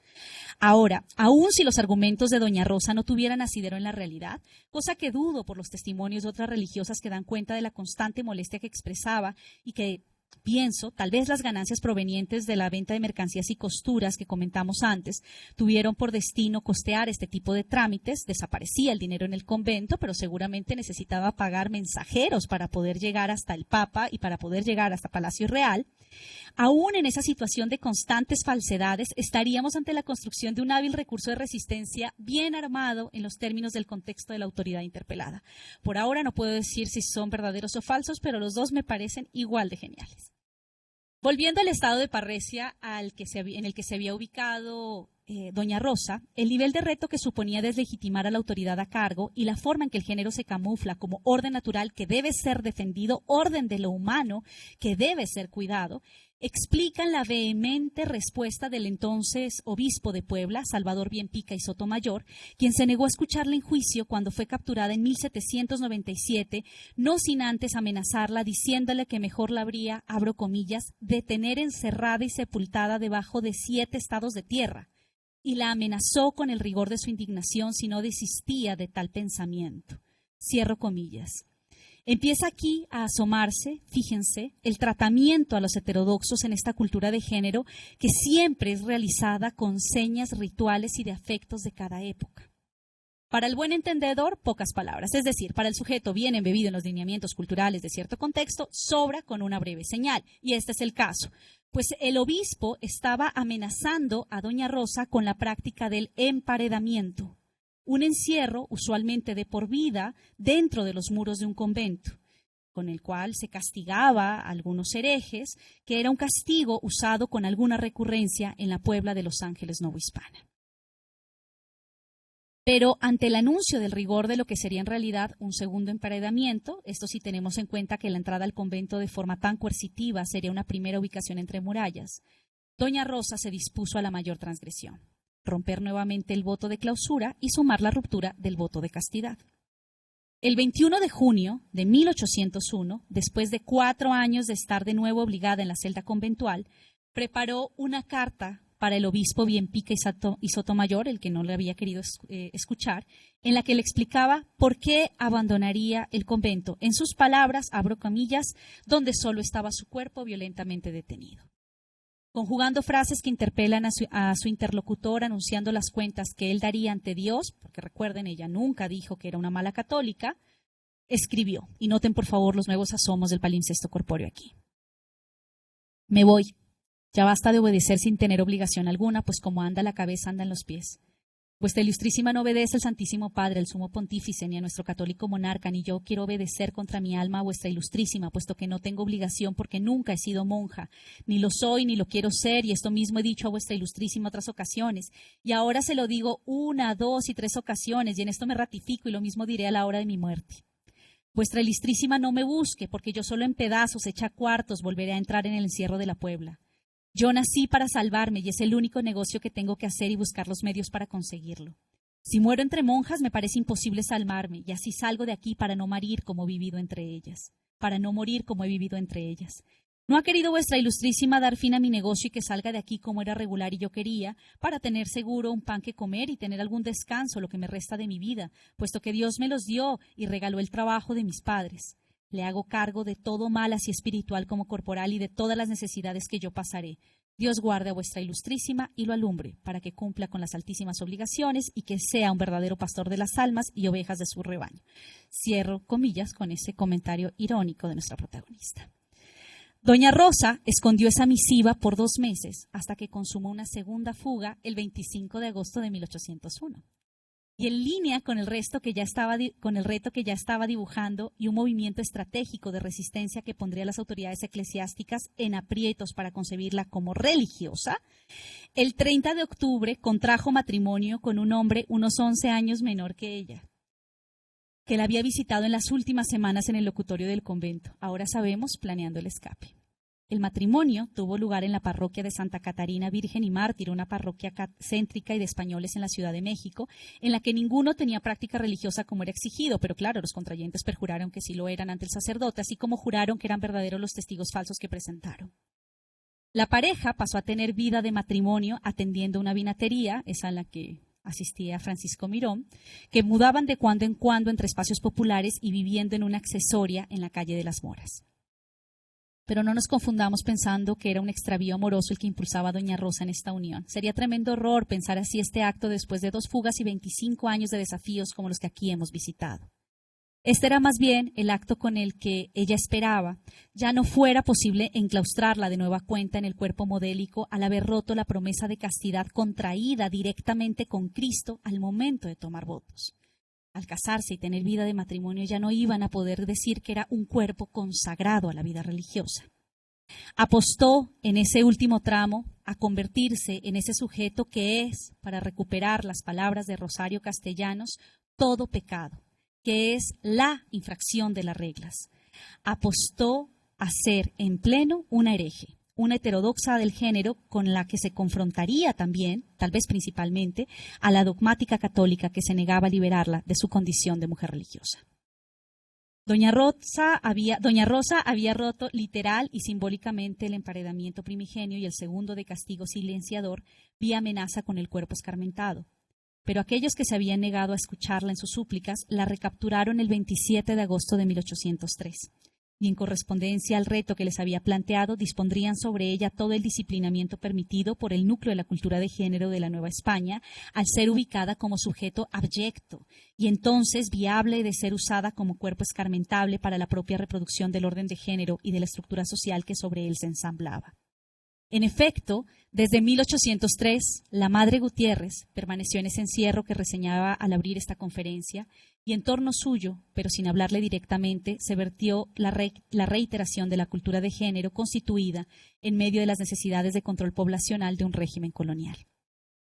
Ahora, aun si los argumentos de doña Rosa no tuvieran asidero en la realidad, cosa que dudo por los testimonios de otras religiosas que dan cuenta de la constante molestia que expresaba y que pienso, tal vez las ganancias provenientes de la venta de mercancías y costuras que comentamos antes tuvieron por destino costear este tipo de trámites. Desaparecía el dinero en el convento, pero seguramente necesitaba pagar mensajeros para poder llegar hasta el Papa y para poder llegar hasta Palacio Real. Aún en esa situación de constantes falsedades, estaríamos ante la construcción de un hábil recurso de resistencia bien armado en los términos del contexto de la autoridad interpelada. Por ahora no puedo decir si son verdaderos o falsos, pero los dos me parecen igual de geniales. Volviendo al estado de parresia en el que se había ubicado doña Rosa, el nivel de reto que suponía deslegitimar a la autoridad a cargo y la forma en que el género se camufla como orden natural que debe ser defendido, orden de lo humano que debe ser cuidado, explican la vehemente respuesta del entonces obispo de Puebla, Salvador Bienpica y Sotomayor, quien se negó a escucharla en juicio cuando fue capturada en 1797, no sin antes amenazarla diciéndole que mejor la habría, abro comillas, de tener encerrada y sepultada debajo de 7 estados de tierra, y la amenazó con el rigor de su indignación si no desistía de tal pensamiento. Cierro comillas. Empieza aquí a asomarse, fíjense, el tratamiento a los heterodoxos en esta cultura de género que siempre es realizada con señas rituales y de afectos de cada época. Para el buen entendedor, pocas palabras, es decir, para el sujeto bien embebido en los lineamientos culturales de cierto contexto, sobra con una breve señal, y este es el caso. Pues el obispo estaba amenazando a doña Rosa con la práctica del emparedamiento, un encierro usualmente de por vida dentro de los muros de un convento, con el cual se castigaba a algunos herejes, que era un castigo usado con alguna recurrencia en la Puebla de Los Ángeles novohispana. Pero ante el anuncio del rigor de lo que sería en realidad un segundo emparedamiento, esto si tenemos en cuenta que la entrada al convento de forma tan coercitiva sería una primera ubicación entre murallas, doña Rosa se dispuso a la mayor transgresión, romper nuevamente el voto de clausura y sumar la ruptura del voto de castidad. El 21 de junio de 1801, después de 4 años de estar de nuevo obligada en la celda conventual, preparó una carta para el obispo Bienpica y Sotomayor, el que no le había querido escuchar, en la que le explicaba por qué abandonaría el convento. En sus palabras, abro comillas, donde solo estaba su cuerpo violentamente detenido. Conjugando frases que interpelan a su interlocutor, anunciando las cuentas que él daría ante Dios, porque recuerden, ella nunca dijo que era una mala católica, escribió, y noten por favor los nuevos asomos del palimpsesto corpóreo aquí. Me voy. Ya basta de obedecer sin tener obligación alguna, pues como anda la cabeza, andan los pies. Vuestra Ilustrísima no obedece al Santísimo Padre, al Sumo Pontífice, ni a nuestro católico monarca, ni yo quiero obedecer contra mi alma a Vuestra Ilustrísima, puesto que no tengo obligación porque nunca he sido monja, ni lo soy, ni lo quiero ser, y esto mismo he dicho a Vuestra Ilustrísima otras ocasiones, y ahora se lo digo 1, 2 y 3 ocasiones, y en esto me ratifico, y lo mismo diré a la hora de mi muerte. Vuestra Ilustrísima no me busque, porque yo solo en pedazos, hecha cuartos, volveré a entrar en el encierro de la Puebla. Yo nací para salvarme y es el único negocio que tengo que hacer y buscar los medios para conseguirlo. Si muero entre monjas me parece imposible salvarme y así salgo de aquí para no morir como he vivido entre ellas. Para no morir como he vivido entre ellas. ¿No ha querido Vuestra Ilustrísima dar fin a mi negocio y que salga de aquí como era regular y yo quería, para tener seguro un pan que comer y tener algún descanso lo que me resta de mi vida, puesto que Dios me los dio y regaló el trabajo de mis padres? Le hago cargo de todo mal, así espiritual como corporal, y de todas las necesidades que yo pasaré. Dios guarde a Vuestra Ilustrísima y lo alumbre, para que cumpla con las altísimas obligaciones y que sea un verdadero pastor de las almas y ovejas de su rebaño. Cierro comillas con ese comentario irónico de nuestra protagonista. Doña Rosa escondió esa misiva por 2 meses, hasta que consumó una segunda fuga el 25 de agosto de 1801. Y en línea con el reto que ya estaba dibujando y un movimiento estratégico de resistencia que pondría a las autoridades eclesiásticas en aprietos para concebirla como religiosa, el 30 de octubre contrajo matrimonio con un hombre unos 11 años menor que ella, que la había visitado en las últimas semanas en el locutorio del convento. Ahora sabemos, planeando el escape. El matrimonio tuvo lugar en la parroquia de Santa Catarina Virgen y Mártir, una parroquia céntrica y de españoles en la Ciudad de México, en la que ninguno tenía práctica religiosa como era exigido, pero claro, los contrayentes perjuraron que sí lo eran ante el sacerdote, así como juraron que eran verdaderos los testigos falsos que presentaron. La pareja pasó a tener vida de matrimonio atendiendo una vinatería, esa en la que asistía Francisco Mirón, que mudaban de cuando en cuando entre espacios populares y viviendo en una accesoria en la calle de las Moras. Pero no nos confundamos pensando que era un extravío amoroso el que impulsaba a doña Rosa en esta unión. Sería tremendo horror pensar así este acto después de 2 fugas y 25 años de desafíos como los que aquí hemos visitado. Este era más bien el acto con el que ella esperaba ya no fuera posible enclaustrarla de nueva cuenta en el cuerpo modélico al haber roto la promesa de castidad contraída directamente con Cristo al momento de tomar votos. Al casarse y tener vida de matrimonio ya no iban a poder decir que era un cuerpo consagrado a la vida religiosa. Apostó en ese último tramo a convertirse en ese sujeto que es, para recuperar las palabras de Rosario Castellanos, todo pecado, que es la infracción de las reglas. Apostó a ser en pleno una hereje, una heterodoxa del género con la que se confrontaría también, tal vez principalmente, a la dogmática católica que se negaba a liberarla de su condición de mujer religiosa. Doña Rosa había roto literal y simbólicamente el emparedamiento primigenio y el segundo de castigo silenciador vía amenaza con el cuerpo escarmentado. Pero aquellos que se habían negado a escucharla en sus súplicas la recapturaron el 27 de agosto de 1803. Y en correspondencia al reto que les había planteado, dispondrían sobre ella todo el disciplinamiento permitido por el núcleo de la cultura de género de la Nueva España, al ser ubicada como sujeto abyecto, y entonces viable de ser usada como cuerpo escarmentable para la propia reproducción del orden de género y de la estructura social que sobre él se ensamblaba. En efecto, desde 1803, la Madre Gutiérrez permaneció en ese encierro que reseñaba al abrir esta conferencia, y en torno suyo, pero sin hablarle directamente, se vertió la reiteración de la cultura de género constituida en medio de las necesidades de control poblacional de un régimen colonial.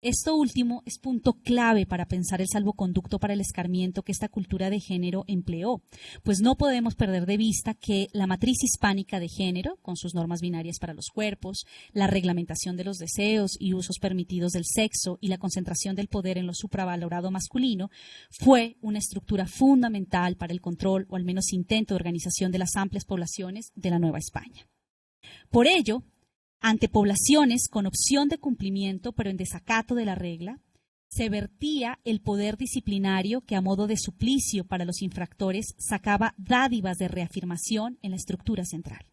Esto último es punto clave para pensar el salvoconducto para el escarmiento que esta cultura de género empleó, pues no podemos perder de vista que la matriz hispánica de género, con sus normas binarias para los cuerpos, la reglamentación de los deseos y usos permitidos del sexo y la concentración del poder en lo supravalorado masculino, fue una estructura fundamental para el control o al menos intento de organización de las amplias poblaciones de la Nueva España. Por ello, ante poblaciones con opción de cumplimiento pero en desacato de la regla, se vertía el poder disciplinario que a modo de suplicio para los infractores sacaba dádivas de reafirmación en la estructura central.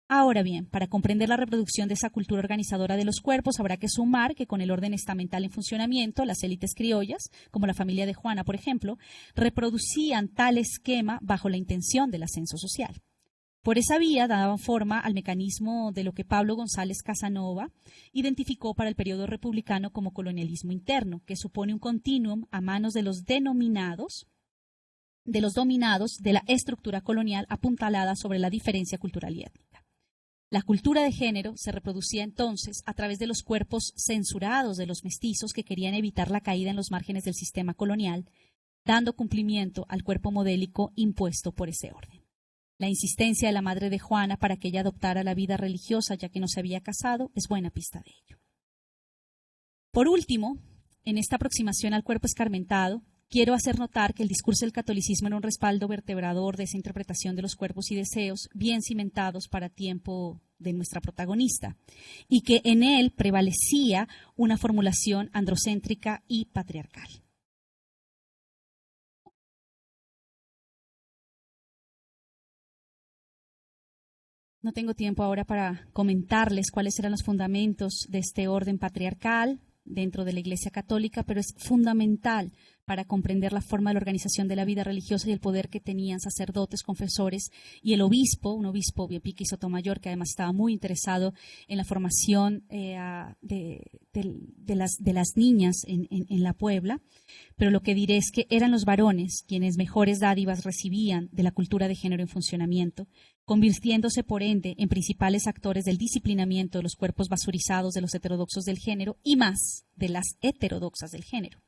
Ahora bien, para comprender la reproducción de esa cultura organizadora de los cuerpos habrá que sumar que con el orden estamental en funcionamiento, las élites criollas, como la familia de Juana, por ejemplo, reproducían tal esquema bajo la intención del ascenso social. Por esa vía daban forma al mecanismo de lo que Pablo González Casanova identificó para el periodo republicano como colonialismo interno, que supone un continuum a manos de los dominados de la estructura colonial apuntalada sobre la diferencia cultural y étnica. La cultura de género se reproducía entonces a través de los cuerpos censurados de los mestizos que querían evitar la caída en los márgenes del sistema colonial, dando cumplimiento al cuerpo modélico impuesto por ese orden. La insistencia de la madre de Juana para que ella adoptara la vida religiosa ya que no se había casado es buena pista de ello. Por último, en esta aproximación al cuerpo escarmentado, quiero hacer notar que el discurso del catolicismo era un respaldo vertebrador de esa interpretación de los cuerpos y deseos bien cimentados para tiempo de nuestra protagonista, y que en él prevalecía una formulación androcéntrica y patriarcal. No tengo tiempo ahora para comentarles cuáles eran los fundamentos de este orden patriarcal dentro de la Iglesia Católica, pero es fundamental para comprender la forma de la organización de la vida religiosa y el poder que tenían sacerdotes, confesores y el obispo, un obispo Biopiqui Sotomayor, que además estaba muy interesado en la formación de las niñas en la Puebla. Pero lo que diré es que eran los varones quienes mejores dádivas recibían de la cultura de género en funcionamiento, convirtiéndose por ende en principales actores del disciplinamiento de los cuerpos basurizados de los heterodoxos del género y más de las heterodoxas del género.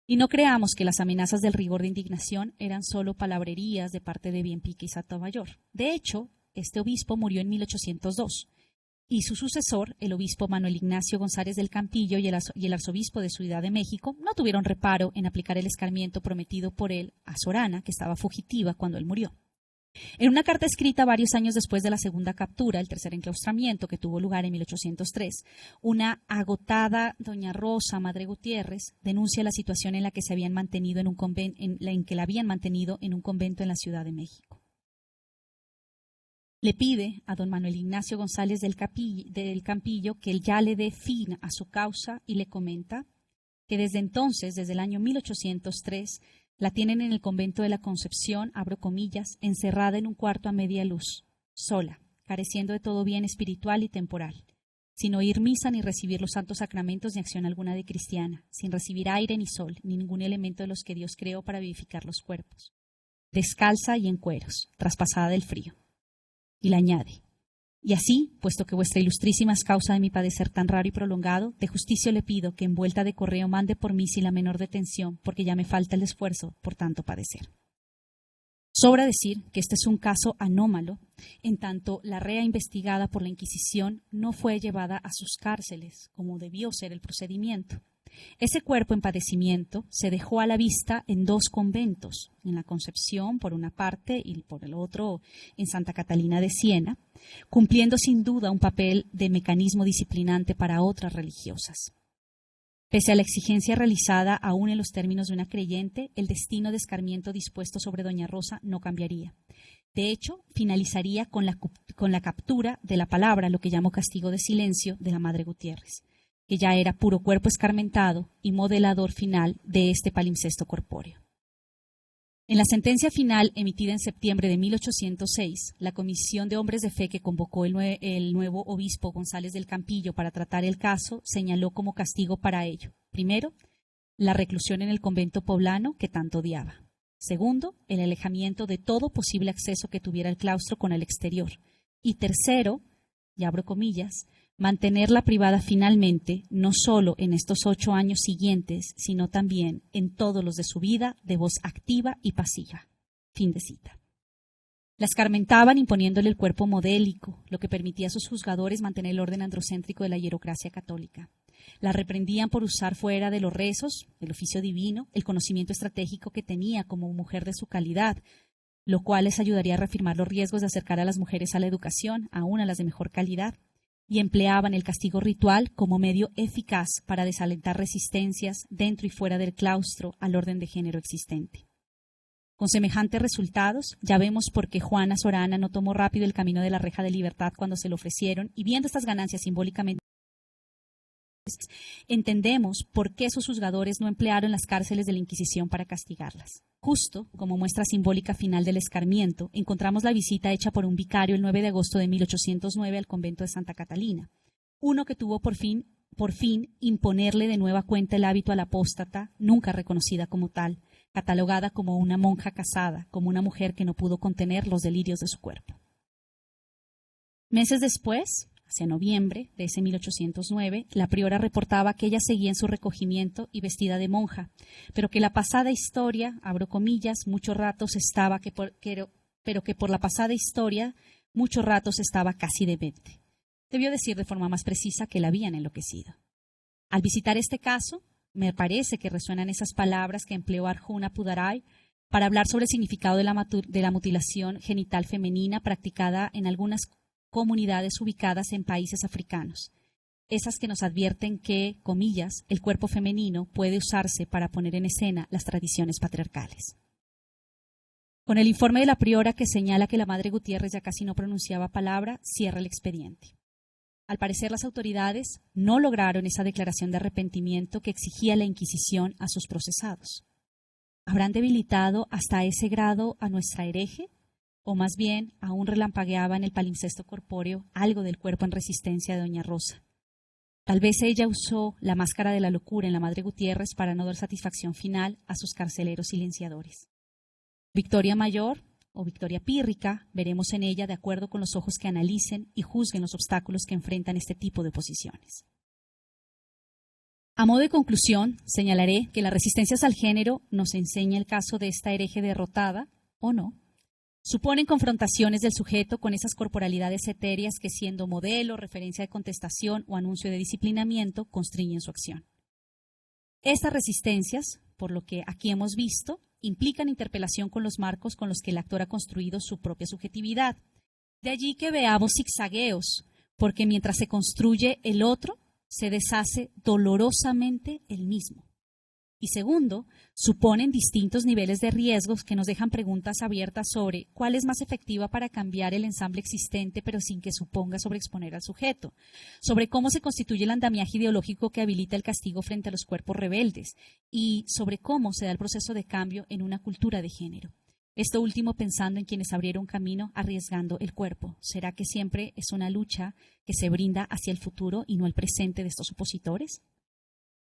Y no creamos que las amenazas del rigor de indignación eran solo palabrerías de parte de Biopiqui Sotomayor. De hecho, este obispo murió en 1802 y su sucesor, el obispo Manuel Ignacio González del Campillo y el arzobispo de Ciudad de México, no tuvieron reparo en aplicar el escarmiento prometido por él a Sorana, que estaba fugitiva cuando él murió. En una carta escrita varios años después de la segunda captura, el tercer enclaustramiento que tuvo lugar en 1803, una agotada doña Rosa, Madre Gutiérrez, denuncia la situación en la que se habían mantenido en que la habían mantenido en un convento en la Ciudad de México. Le pide a don Manuel Ignacio González del Campillo que él ya le dé fin a su causa y le comenta que desde entonces, desde el año 1803, la tienen en el convento de la Concepción, abro comillas, encerrada en un cuarto a media luz, sola, careciendo de todo bien espiritual y temporal, sin oír misa ni recibir los santos sacramentos ni acción alguna de cristiana, sin recibir aire ni sol, ni ningún elemento de los que Dios creó para vivificar los cuerpos, descalza y en cueros, traspasada del frío. Y le añade, y así, puesto que vuestra ilustrísima es causa de mi padecer tan raro y prolongado, de justicia le pido que envuelta de correo mande por mí sin la menor detención, porque ya me falta el esfuerzo por tanto padecer. Sobra decir que este es un caso anómalo, en tanto la rea investigada por la Inquisición no fue llevada a sus cárceles, como debió ser el procedimiento. Ese cuerpo en padecimiento se dejó a la vista en 2 conventos, en la Concepción por una parte y por el otro en Santa Catalina de Siena, cumpliendo sin duda un papel de mecanismo disciplinante para otras religiosas. Pese a la exigencia realizada aún en los términos de una creyente, el destino de escarmiento dispuesto sobre doña Rosa no cambiaría. De hecho, finalizaría con la captura de la palabra, lo que llamo castigo de silencio, de la Madre Gutiérrez, que ya era puro cuerpo escarmentado y modelador final de este palimpsesto corpóreo. En la sentencia final emitida en septiembre de 1806, la Comisión de Hombres de Fe que convocó el nuevo obispo González del Campillo para tratar el caso señaló como castigo para ello, primero, la reclusión en el convento poblano que tanto odiaba. Segundo, el alejamiento de todo posible acceso que tuviera el claustro con el exterior. Y tercero, y abro comillas, mantenerla privada finalmente, no solo en estos 8 años siguientes, sino también en todos los de su vida, de voz activa y pasiva. Fin de cita. La escarmentaban imponiéndole el cuerpo modélico, lo que permitía a sus juzgadores mantener el orden androcéntrico de la hierocracia católica. La reprendían por usar fuera de los rezos, el oficio divino, el conocimiento estratégico que tenía como mujer de su calidad, lo cual les ayudaría a reafirmar los riesgos de acercar a las mujeres a la educación, aún a las de mejor calidad, y empleaban el castigo ritual como medio eficaz para desalentar resistencias dentro y fuera del claustro al orden de género existente. Con semejantes resultados, ya vemos por qué Juana Sorana no tomó rápido el camino de la reja de libertad cuando se le ofrecieron, y viendo estas ganancias simbólicamente, entendemos por qué sus juzgadores no emplearon las cárceles de la Inquisición para castigarlas. Justo como muestra simbólica final del escarmiento, encontramos la visita hecha por un vicario el 9 de agosto de 1809 al convento de Santa Catalina, uno que tuvo por fin imponerle de nueva cuenta el hábito a la apóstata, nunca reconocida como tal, catalogada como una monja casada, como una mujer que no pudo contener los delirios de su cuerpo. Meses después, hacia noviembre de ese 1809, la priora reportaba que ella seguía en su recogimiento y vestida de monja, pero que la pasada historia, abro comillas, muchos ratos estaba casi demente. Debió decir de forma más precisa que la habían enloquecido. Al visitar este caso, me parece que resuenan esas palabras que empleó Arjuna Pudaray para hablar sobre el significado de la mutilación genital femenina practicada en algunas comunidades ubicadas en países africanos, esas que nos advierten que, comillas, el cuerpo femenino puede usarse para poner en escena las tradiciones patriarcales. Con el informe de la priora que señala que la Madre Gutiérrez ya casi no pronunciaba palabra, cierra el expediente. Al parecer, las autoridades no lograron esa declaración de arrepentimiento que exigía la Inquisición a sus procesados. ¿Habrán debilitado hasta ese grado a nuestra hereje? ¿O más bien aún relampagueaba en el palimpsesto corpóreo algo del cuerpo en resistencia de doña Rosa? Tal vez ella usó la máscara de la locura en la Madre Gutiérrez para no dar satisfacción final a sus carceleros silenciadores. Victoria mayor o victoria pírrica, veremos en ella de acuerdo con los ojos que analicen y juzguen los obstáculos que enfrentan este tipo de posiciones. A modo de conclusión, señalaré que las resistencias al género nos enseña el caso de esta hereje derrotada, o no, suponen confrontaciones del sujeto con esas corporalidades etéreas que, siendo modelo, referencia de contestación o anuncio de disciplinamiento, constriñen su acción. Estas resistencias, por lo que aquí hemos visto, implican interpelación con los marcos con los que el actor ha construido su propia subjetividad. De allí que veamos zigzagueos, porque mientras se construye el otro, se deshace dolorosamente el mismo. Y segundo, suponen distintos niveles de riesgos que nos dejan preguntas abiertas sobre cuál es más efectiva para cambiar el ensamble existente pero sin que suponga sobreexponer al sujeto, sobre cómo se constituye el andamiaje ideológico que habilita el castigo frente a los cuerpos rebeldes y sobre cómo se da el proceso de cambio en una cultura de género. Esto último pensando en quienes abrieron camino arriesgando el cuerpo. ¿Será que siempre es una lucha que se brinda hacia el futuro y no el presente de estos opositores?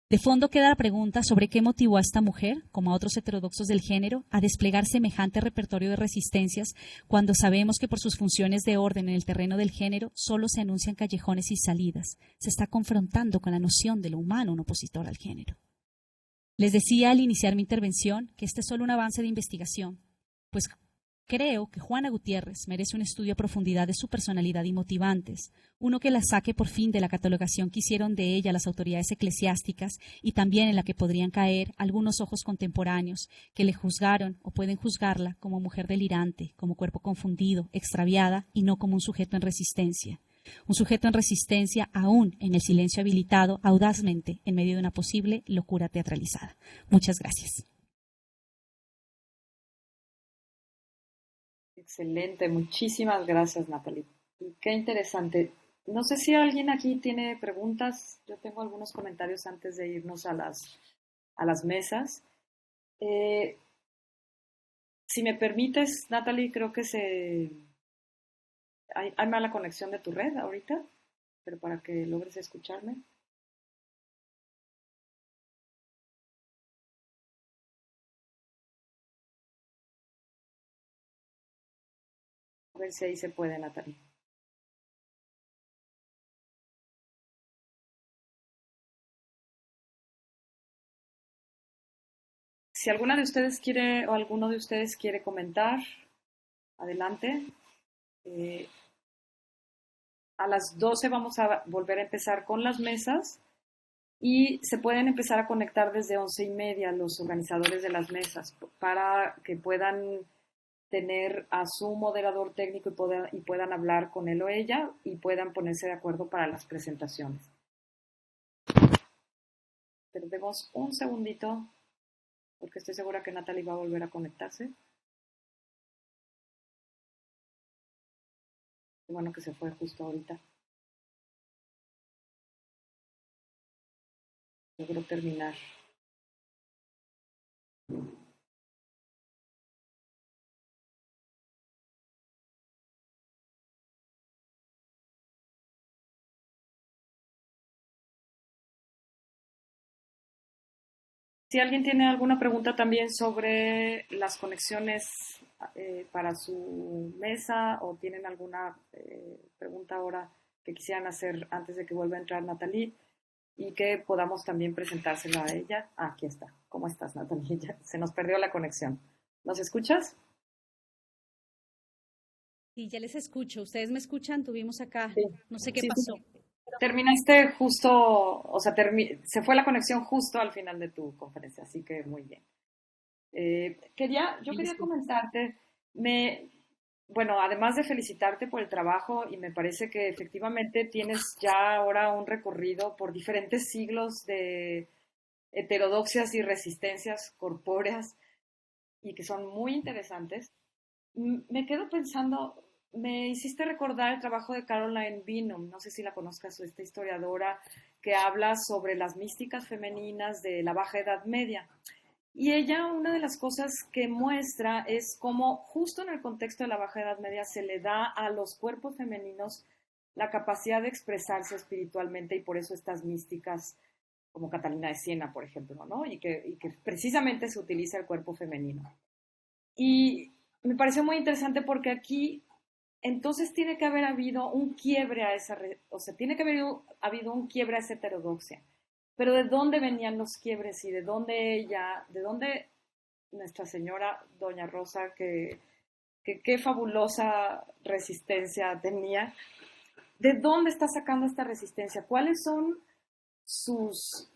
De fondo queda la pregunta sobre qué motivó a esta mujer, como a otros heterodoxos del género, a desplegar semejante repertorio de resistencias cuando sabemos que por sus funciones de orden en el terreno del género solo se anuncian callejones y salidas. Se está confrontando con la noción de lo humano un opositor al género. Les decía al iniciar mi intervención que este es solo un avance de investigación, pues Creo que Juana Gutiérrez merece un estudio a profundidad de su personalidad y motivantes, uno que la saque por fin de la catalogación que hicieron de ella las autoridades eclesiásticas y también en la que podrían caer algunos ojos contemporáneos que le juzgaron o pueden juzgarla como mujer delirante, como cuerpo confundido, extraviada y no como un sujeto en resistencia. Un sujeto en resistencia aún en el silencio habilitado audazmente en medio de una posible locura teatralizada. Muchas gracias. Excelente, muchísimas gracias, Natalie. Y qué interesante. No sé si alguien aquí tiene preguntas. Yo tengo algunos comentarios antes de irnos a las mesas. Eh, si me permites, Natalie, creo que hay mala conexión de tu red ahorita, pero para que logres escucharme. A ver si ahí se puede, Natalie. Si alguna de ustedes quiere o alguno de ustedes quiere comentar, adelante. Eh, a las 12 vamos a volver a empezar con las mesas y se pueden empezar a conectar desde 11:30 los organizadores de las mesas para que puedan tener a su moderador técnico y puedan hablar con él o ella y puedan ponerse de acuerdo para las presentaciones. Perdemos un segundito porque estoy segura que Natalie va a volver a conectarse. Qué bueno que se fue justo ahorita. Logró terminar. Si alguien tiene alguna pregunta también sobre las conexiones para su mesa o tienen alguna pregunta ahora que quisieran hacer antes de que vuelva a entrar Natalie y que podamos también presentársela a ella. Ah, aquí está. ¿Cómo estás, Natalie? Ya se nos perdió la conexión. ¿Nos escuchas? Sí, ya les escucho. ¿Ustedes me escuchan? Tuvimos acá, Sí, no sé qué sí, sí. pasó. Terminaste justo, o sea, se fue la conexión justo al final de tu conferencia, así que muy bien. Yo Mil quería disculpas. comentarte, me, bueno, además de felicitarte por el trabajo, y me parece que efectivamente tienes ya ahora un recorrido por diferentes siglos de heterodoxias y resistencias corpóreas y que son muy interesantes. Me quedo pensando, me hiciste recordar el trabajo de Caroline Bingham, no sé si la conozcas, esta historiadora que habla sobre las místicas femeninas de la Baja Edad Media. Y ella, una de las cosas que muestra es cómo justo en el contexto de la Baja Edad Media se le da a los cuerpos femeninos la capacidad de expresarse espiritualmente y por eso estas místicas como Catalina de Siena, por ejemplo, ¿no? Y que precisamente se utiliza el cuerpo femenino. Y me pareció muy interesante porque aquí entonces tiene que haber habido un quiebre a esa, o sea, tiene que haber habido un quiebre a esa heterodoxia. Pero ¿de dónde venían los quiebres y de dónde Nuestra Señora Doña Rosa, que qué fabulosa resistencia tenía? ¿De dónde está sacando esta resistencia? ¿Cuáles son sus,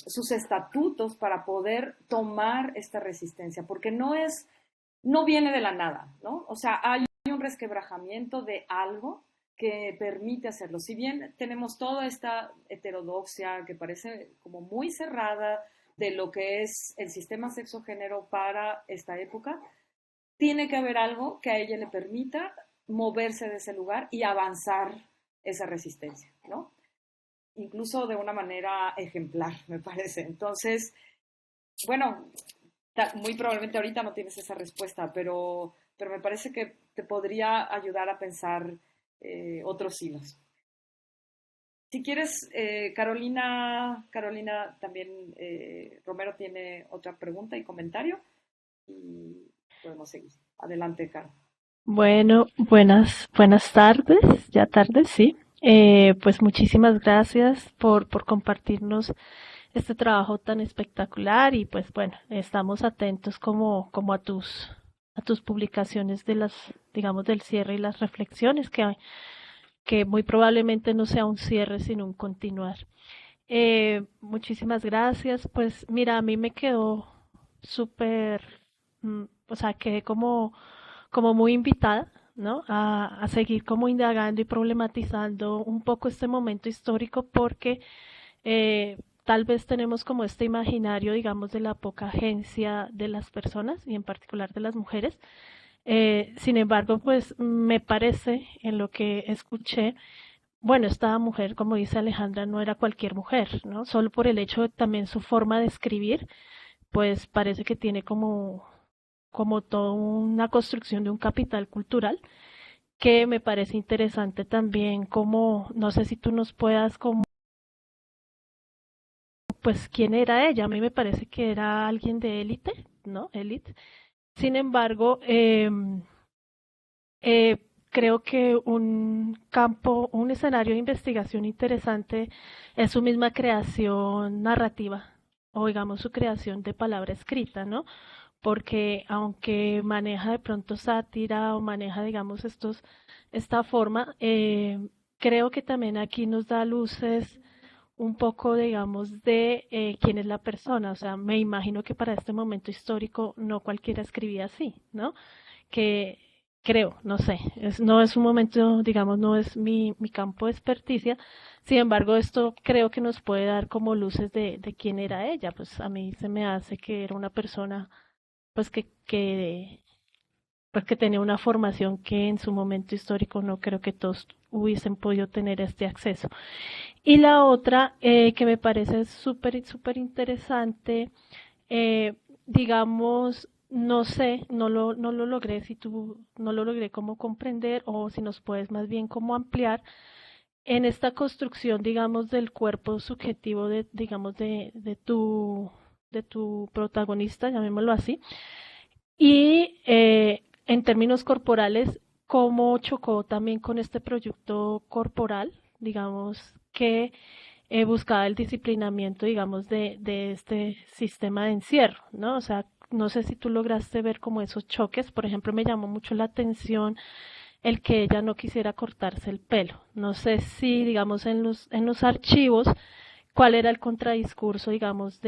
sus estatutos para poder tomar esta resistencia? Porque no viene de la nada, ¿no? O sea, hay un resquebrajamiento de algo que permite hacerlo. Si bien tenemos toda esta heterodoxia que parece como muy cerrada de lo que es el sistema sexo-género para esta época, tiene que haber algo que a ella le permita moverse de ese lugar y avanzar esa resistencia, ¿no? Incluso de una manera ejemplar, me parece. Entonces, bueno, muy probablemente ahorita no tienes esa respuesta, pero me parece que te podría ayudar a pensar otros hilos. Si quieres, Carolina también, Romero tiene otra pregunta y comentario y podemos seguir. Adelante, Caro. Bueno, buenas tardes, ya tardes, sí. Pues muchísimas gracias por compartirnos este trabajo tan espectacular y pues bueno, estamos atentos como a tus a tus publicaciones de digamos, del cierre y las reflexiones, que muy probablemente no sea un cierre, sino un continuar. Muchísimas gracias. Pues mira, a mí me quedó súper, o sea, quedé como muy invitada, ¿no? A seguir como indagando y problematizando un poco este momento histórico porque tal vez tenemos como este imaginario, digamos, de la poca agencia de las personas y en particular de las mujeres. Sin embargo, pues me parece en lo que escuché, bueno, esta mujer, como dice Alejandra, no era cualquier mujer, ¿no? Solo por el hecho de también su forma de escribir, pues parece que tiene como toda una construcción de un capital cultural que me parece interesante también, como, no sé si tú nos puedas como, pues, quién era ella. A mí me parece que era alguien de élite, ¿no? Élite. Sin embargo, creo que un campo, un escenario de investigación interesante es su misma creación narrativa o digamos su creación de palabra escrita, ¿no? Porque aunque maneja de pronto sátira o maneja, digamos, esta forma, creo que también aquí nos da luces un poco, digamos, de quién es la persona. O sea, me imagino que para este momento histórico no cualquiera escribía así, ¿no? Que creo, no sé, no es un momento, digamos, no es mi campo de experticia. Sin embargo, esto creo que nos puede dar como luces de quién era ella. Pues a mí se me hace que era una persona pues pues que tenía una formación que en su momento histórico no creo que todos hubiesen podido tener este acceso. Y la otra que me parece súper interesante, digamos, no sé, no lo logré, si tú no lo logré como comprender o si nos puedes más bien como ampliar en esta construcción, digamos, del cuerpo subjetivo digamos, de tu protagonista, llamémoslo así, y en términos corporales, cómo chocó también con este proyecto corporal, digamos, que buscaba el disciplinamiento, digamos, de este sistema de encierro, ¿no? O sea, no sé si tú lograste ver como esos choques. Por ejemplo, me llamó mucho la atención el que ella no quisiera cortarse el pelo. No sé si, digamos, en los archivos, cuál era el contradiscurso, digamos,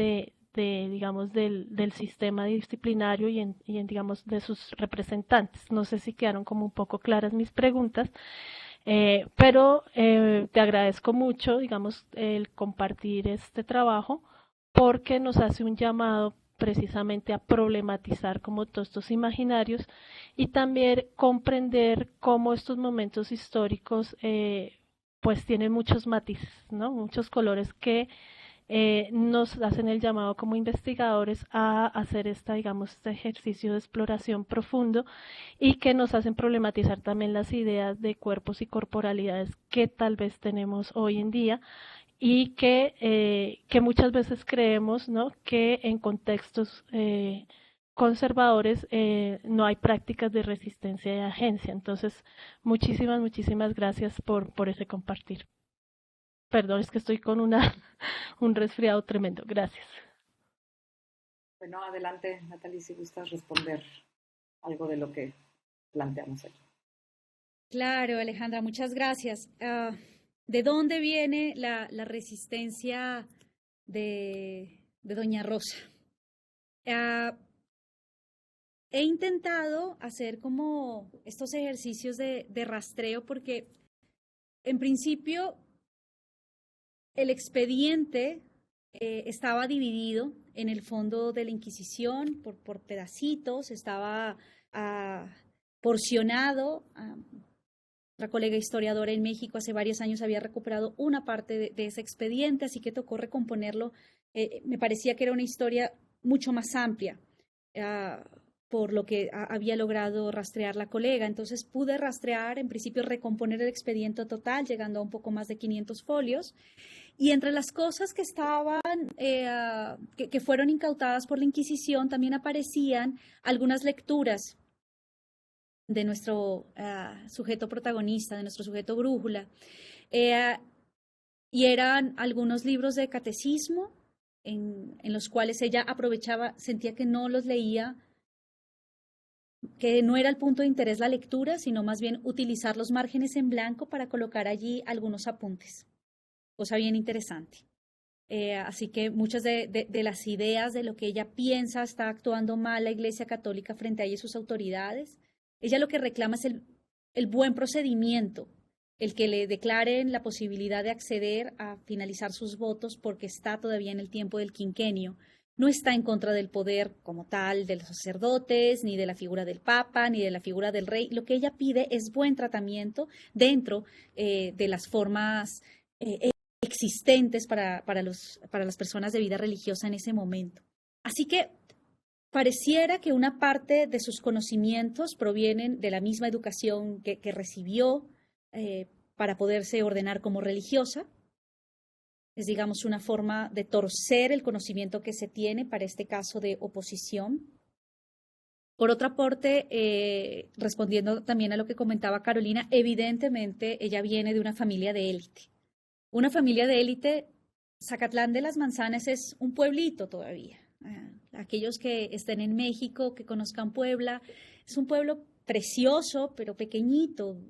digamos, del sistema disciplinario digamos, de sus representantes. No sé si quedaron como un poco claras mis preguntas, pero te agradezco mucho, digamos, el compartir este trabajo porque nos hace un llamado precisamente a problematizar como todos estos imaginarios y también comprender cómo estos momentos históricos pues tienen muchos matices, ¿no? Muchos colores que nos hacen el llamado como investigadores a hacer digamos, este ejercicio de exploración profundo y que nos hacen problematizar también las ideas de cuerpos y corporalidades que tal vez tenemos hoy en día y que muchas veces creemos, ¿no? Que en contextos conservadores no hay prácticas de resistencia y agencia. Entonces, muchísimas gracias por ese compartir. Perdón, es que estoy con un resfriado tremendo. Gracias. Bueno, adelante, Natalie, si gustas responder algo de lo que planteamos aquí. Claro, Alejandra, muchas gracias. ¿De dónde viene la resistencia de Doña Rosa? He intentado hacer como estos ejercicios de rastreo porque en principio el expediente estaba dividido en el fondo de la Inquisición por pedacitos, estaba porcionado. Otra colega historiadora en México hace varios años había recuperado una parte de ese expediente, así que tocó recomponerlo. Me parecía que era una historia mucho más amplia por lo que había logrado rastrear la colega. Entonces pude rastrear, en principio recomponer el expediente total, llegando a un poco más de 500 folios. Y entre las cosas que estaban, que fueron incautadas por la Inquisición, también aparecían algunas lecturas de nuestro sujeto protagonista, de nuestro sujeto brújula. Y eran algunos libros de catecismo en los cuales ella aprovechaba, sentía que no los leía que no era el punto de interés la lectura, sino más bien utilizar los márgenes en blanco para colocar allí algunos apuntes. Cosa bien interesante. Así que muchas de las ideas de lo que ella piensa está actuando mal la Iglesia Católica frente a ella y sus autoridades. Ella lo que reclama es el buen procedimiento, el que le declaren la posibilidad de acceder a finalizar sus votos porque está todavía en el tiempo del quinquenio. No está en contra del poder como tal de los sacerdotes, ni de la figura del Papa, ni de la figura del rey. Lo que ella pide es buen tratamiento dentro de las formas existentes para las personas de vida religiosa en ese momento. Así que pareciera que una parte de sus conocimientos provienen de la misma educación que recibió para poderse ordenar como religiosa. Es, digamos, una forma de torcer el conocimiento que se tiene para este caso de oposición. Por otra parte, respondiendo también a lo que comentaba Carolina, evidentemente ella viene de una familia de élite. Una familia de élite, Zacatlán de las Manzanas es un pueblito todavía. Aquellos que estén en México, que conozcan Puebla, es un pueblo precioso, pero pequeñito.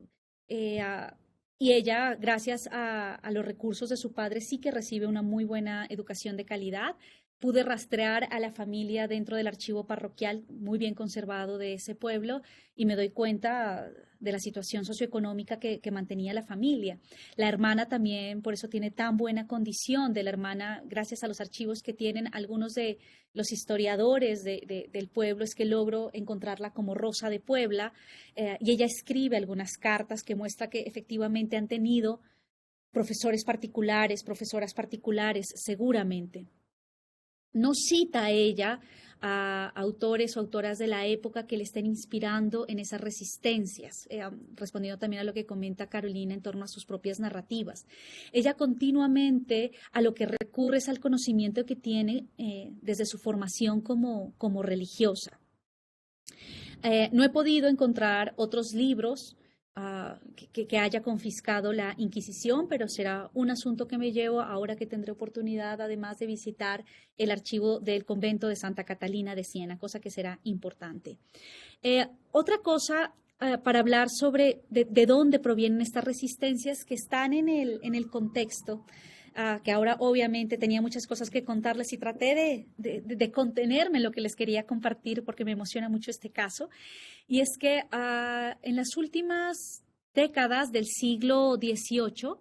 Y ella, gracias a los recursos de su padre, sí que recibe una muy buena educación de calidad. Pude rastrear a la familia dentro del archivo parroquial muy bien conservado de ese pueblo y me doy cuenta de la situación socioeconómica que mantenía la familia. La hermana también, por eso tiene tan buena condición de la hermana, gracias a los archivos que tienen algunos de los historiadores del pueblo, es que logro encontrarla como Rosa de Puebla, y ella escribe algunas cartas que muestra que efectivamente han tenido profesores particulares, profesoras particulares, seguramente. No cita ella a autores o autoras de la época que le estén inspirando en esas resistencias, respondiendo también a lo que comenta Carolina en torno a sus propias narrativas. Ella continuamente a lo que recurre es al conocimiento que tiene desde su formación como religiosa. No he podido encontrar otros libros que haya confiscado la Inquisición, pero será un asunto que me llevo ahora que tendré oportunidad, además de visitar el archivo del convento de Santa Catalina de Siena, cosa que será importante. Otra cosa para hablar sobre de dónde provienen estas resistencias que están en el contexto, que ahora obviamente tenía muchas cosas que contarles y traté de contenerme en lo que les quería compartir porque me emociona mucho este caso. Y es que en las últimas décadas del siglo XVIII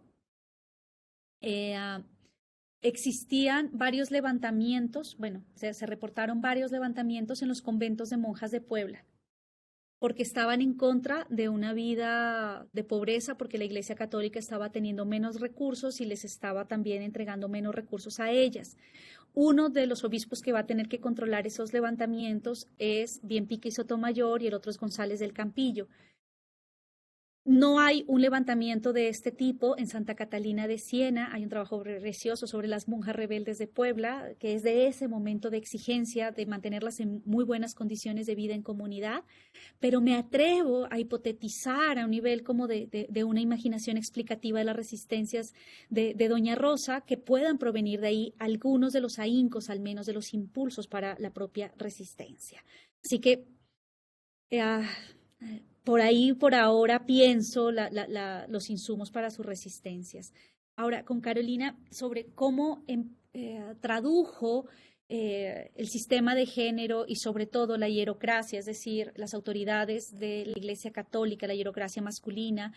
existían varios levantamientos, bueno, se reportaron varios levantamientos en los conventos de monjas de Puebla, porque estaban en contra de una vida de pobreza, porque la Iglesia Católica estaba teniendo menos recursos y les estaba también entregando menos recursos a ellas. Uno de los obispos que va a tener que controlar esos levantamientos es Bienpique y Sotomayor y el otro es González del Campillo. No hay un levantamiento de este tipo en Santa Catalina de Siena. Hay un trabajo precioso sobre las monjas rebeldes de Puebla, que es de ese momento de exigencia de mantenerlas en muy buenas condiciones de vida en comunidad. Pero me atrevo a hipotetizar a un nivel como de una imaginación explicativa de las resistencias de Doña Rosa, que puedan provenir de ahí algunos de los ahíncos, al menos de los impulsos para la propia resistencia. Así que por ahí, por ahora, pienso los insumos para sus resistencias. Ahora, con Carolina, sobre cómo tradujo el sistema de género y sobre todo la hierocracia, es decir, las autoridades de la Iglesia Católica, la hierocracia masculina,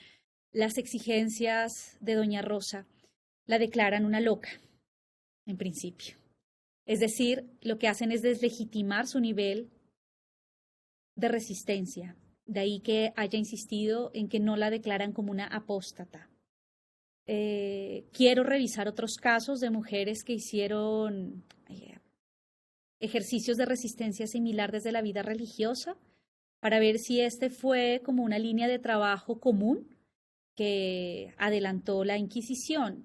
las exigencias de Doña Rosa, la declaran una loca, en principio. Es decir, lo que hacen es deslegitimar su nivel de resistencia. De ahí que haya insistido en que no la declaran como una apóstata. Quiero revisar otros casos de mujeres que hicieron ejercicios de resistencia similar desde la vida religiosa para ver si este fue como una línea de trabajo común que adelantó la Inquisición.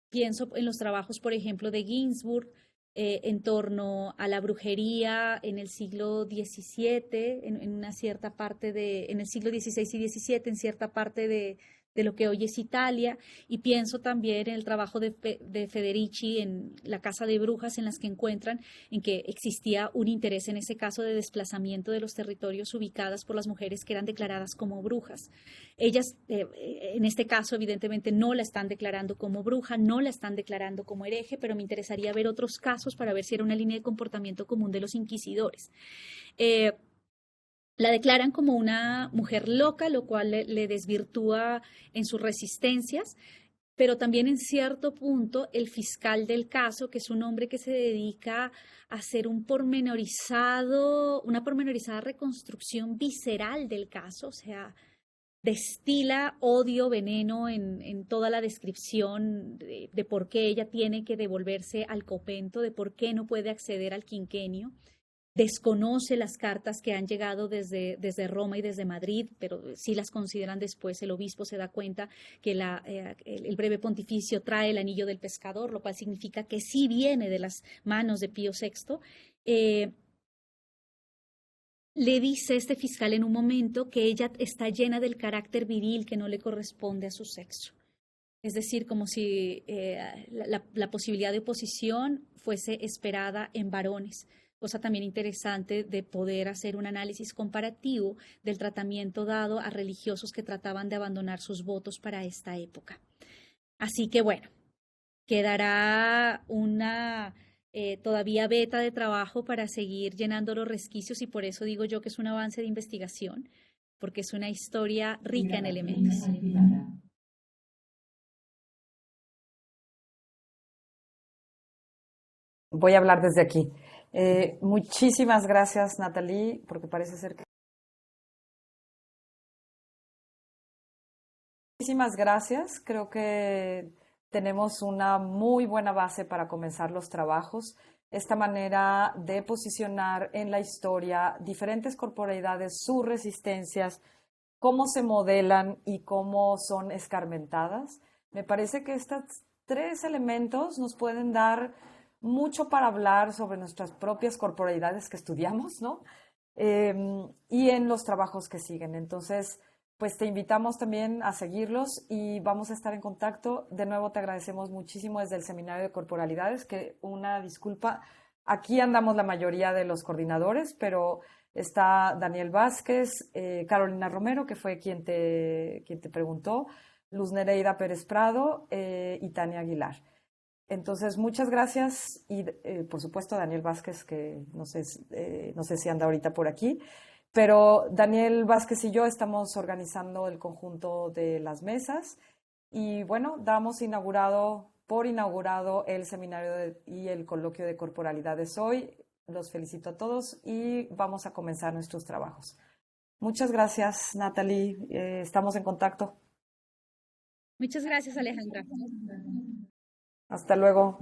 Pienso en los trabajos, por ejemplo, de Ginsburg, en torno a la brujería en el siglo XVII, en una cierta parte en el siglo XVI y XVII, en cierta parte de lo que hoy es Italia, y pienso también en el trabajo de Federici en La Casa de Brujas, en las que encuentran en que existía un interés en ese caso de desplazamiento de los territorios ubicadas por las mujeres que eran declaradas como brujas. Ellas, en este caso, evidentemente no la están declarando como bruja, no la están declarando como hereje, pero me interesaría ver otros casos para ver si era una línea de comportamiento común de los inquisidores. La declaran como una mujer loca, lo cual le desvirtúa en sus resistencias, pero también en cierto punto el fiscal del caso, que es un hombre que se dedica a hacer una pormenorizada reconstrucción visceral del caso, o sea, destila odio, veneno en toda la descripción de por qué ella tiene que devolverse al copento, de por qué no puede acceder al quinquenio. Desconoce las cartas que han llegado desde Roma y desde Madrid, pero sí las consideran después. El obispo se da cuenta que el breve pontificio trae el anillo del pescador, lo cual significa que sí viene de las manos de Pío VI. Le dice este fiscal en un momento que ella está llena del carácter viril que no le corresponde a su sexo. Es decir, como si la posibilidad de oposición fuese esperada en varones. Cosa también interesante de poder hacer un análisis comparativo del tratamiento dado a religiosos que trataban de abandonar sus votos para esta época. Así que bueno, quedará una todavía beta de trabajo para seguir llenando los resquicios, y por eso digo yo que es un avance de investigación, porque es una historia rica en elementos. Voy a hablar desde aquí. Muchísimas gracias, Natalie, porque parece ser que... Muchísimas gracias. Creo que tenemos una muy buena base para comenzar los trabajos. Esta manera de posicionar en la historia diferentes corporalidades, sus resistencias, cómo se modelan y cómo son escarmentadas. Me parece que estos tres elementos nos pueden dar mucho para hablar sobre nuestras propias corporalidades que estudiamos, ¿no? Y en los trabajos que siguen. Entonces, pues te invitamos también a seguirlos y vamos a estar en contacto. De nuevo te agradecemos muchísimo desde el Seminario de Corporalidades, que una disculpa, aquí andamos la mayoría de los coordinadores, pero está Daniel Vázquez, Carolina Romero, que fue quien te preguntó, Luz Nereida Pérez Prado y Tania Aguilar. Entonces, muchas gracias y, por supuesto, Daniel Vázquez, que no sé si anda ahorita por aquí, pero Daniel Vázquez y yo estamos organizando el conjunto de las mesas y, bueno, damos por inaugurado el seminario y el coloquio de corporalidades hoy. Los felicito a todos y vamos a comenzar nuestros trabajos. Muchas gracias, Natalie. Estamos en contacto. Muchas gracias, Alejandra. Hasta luego.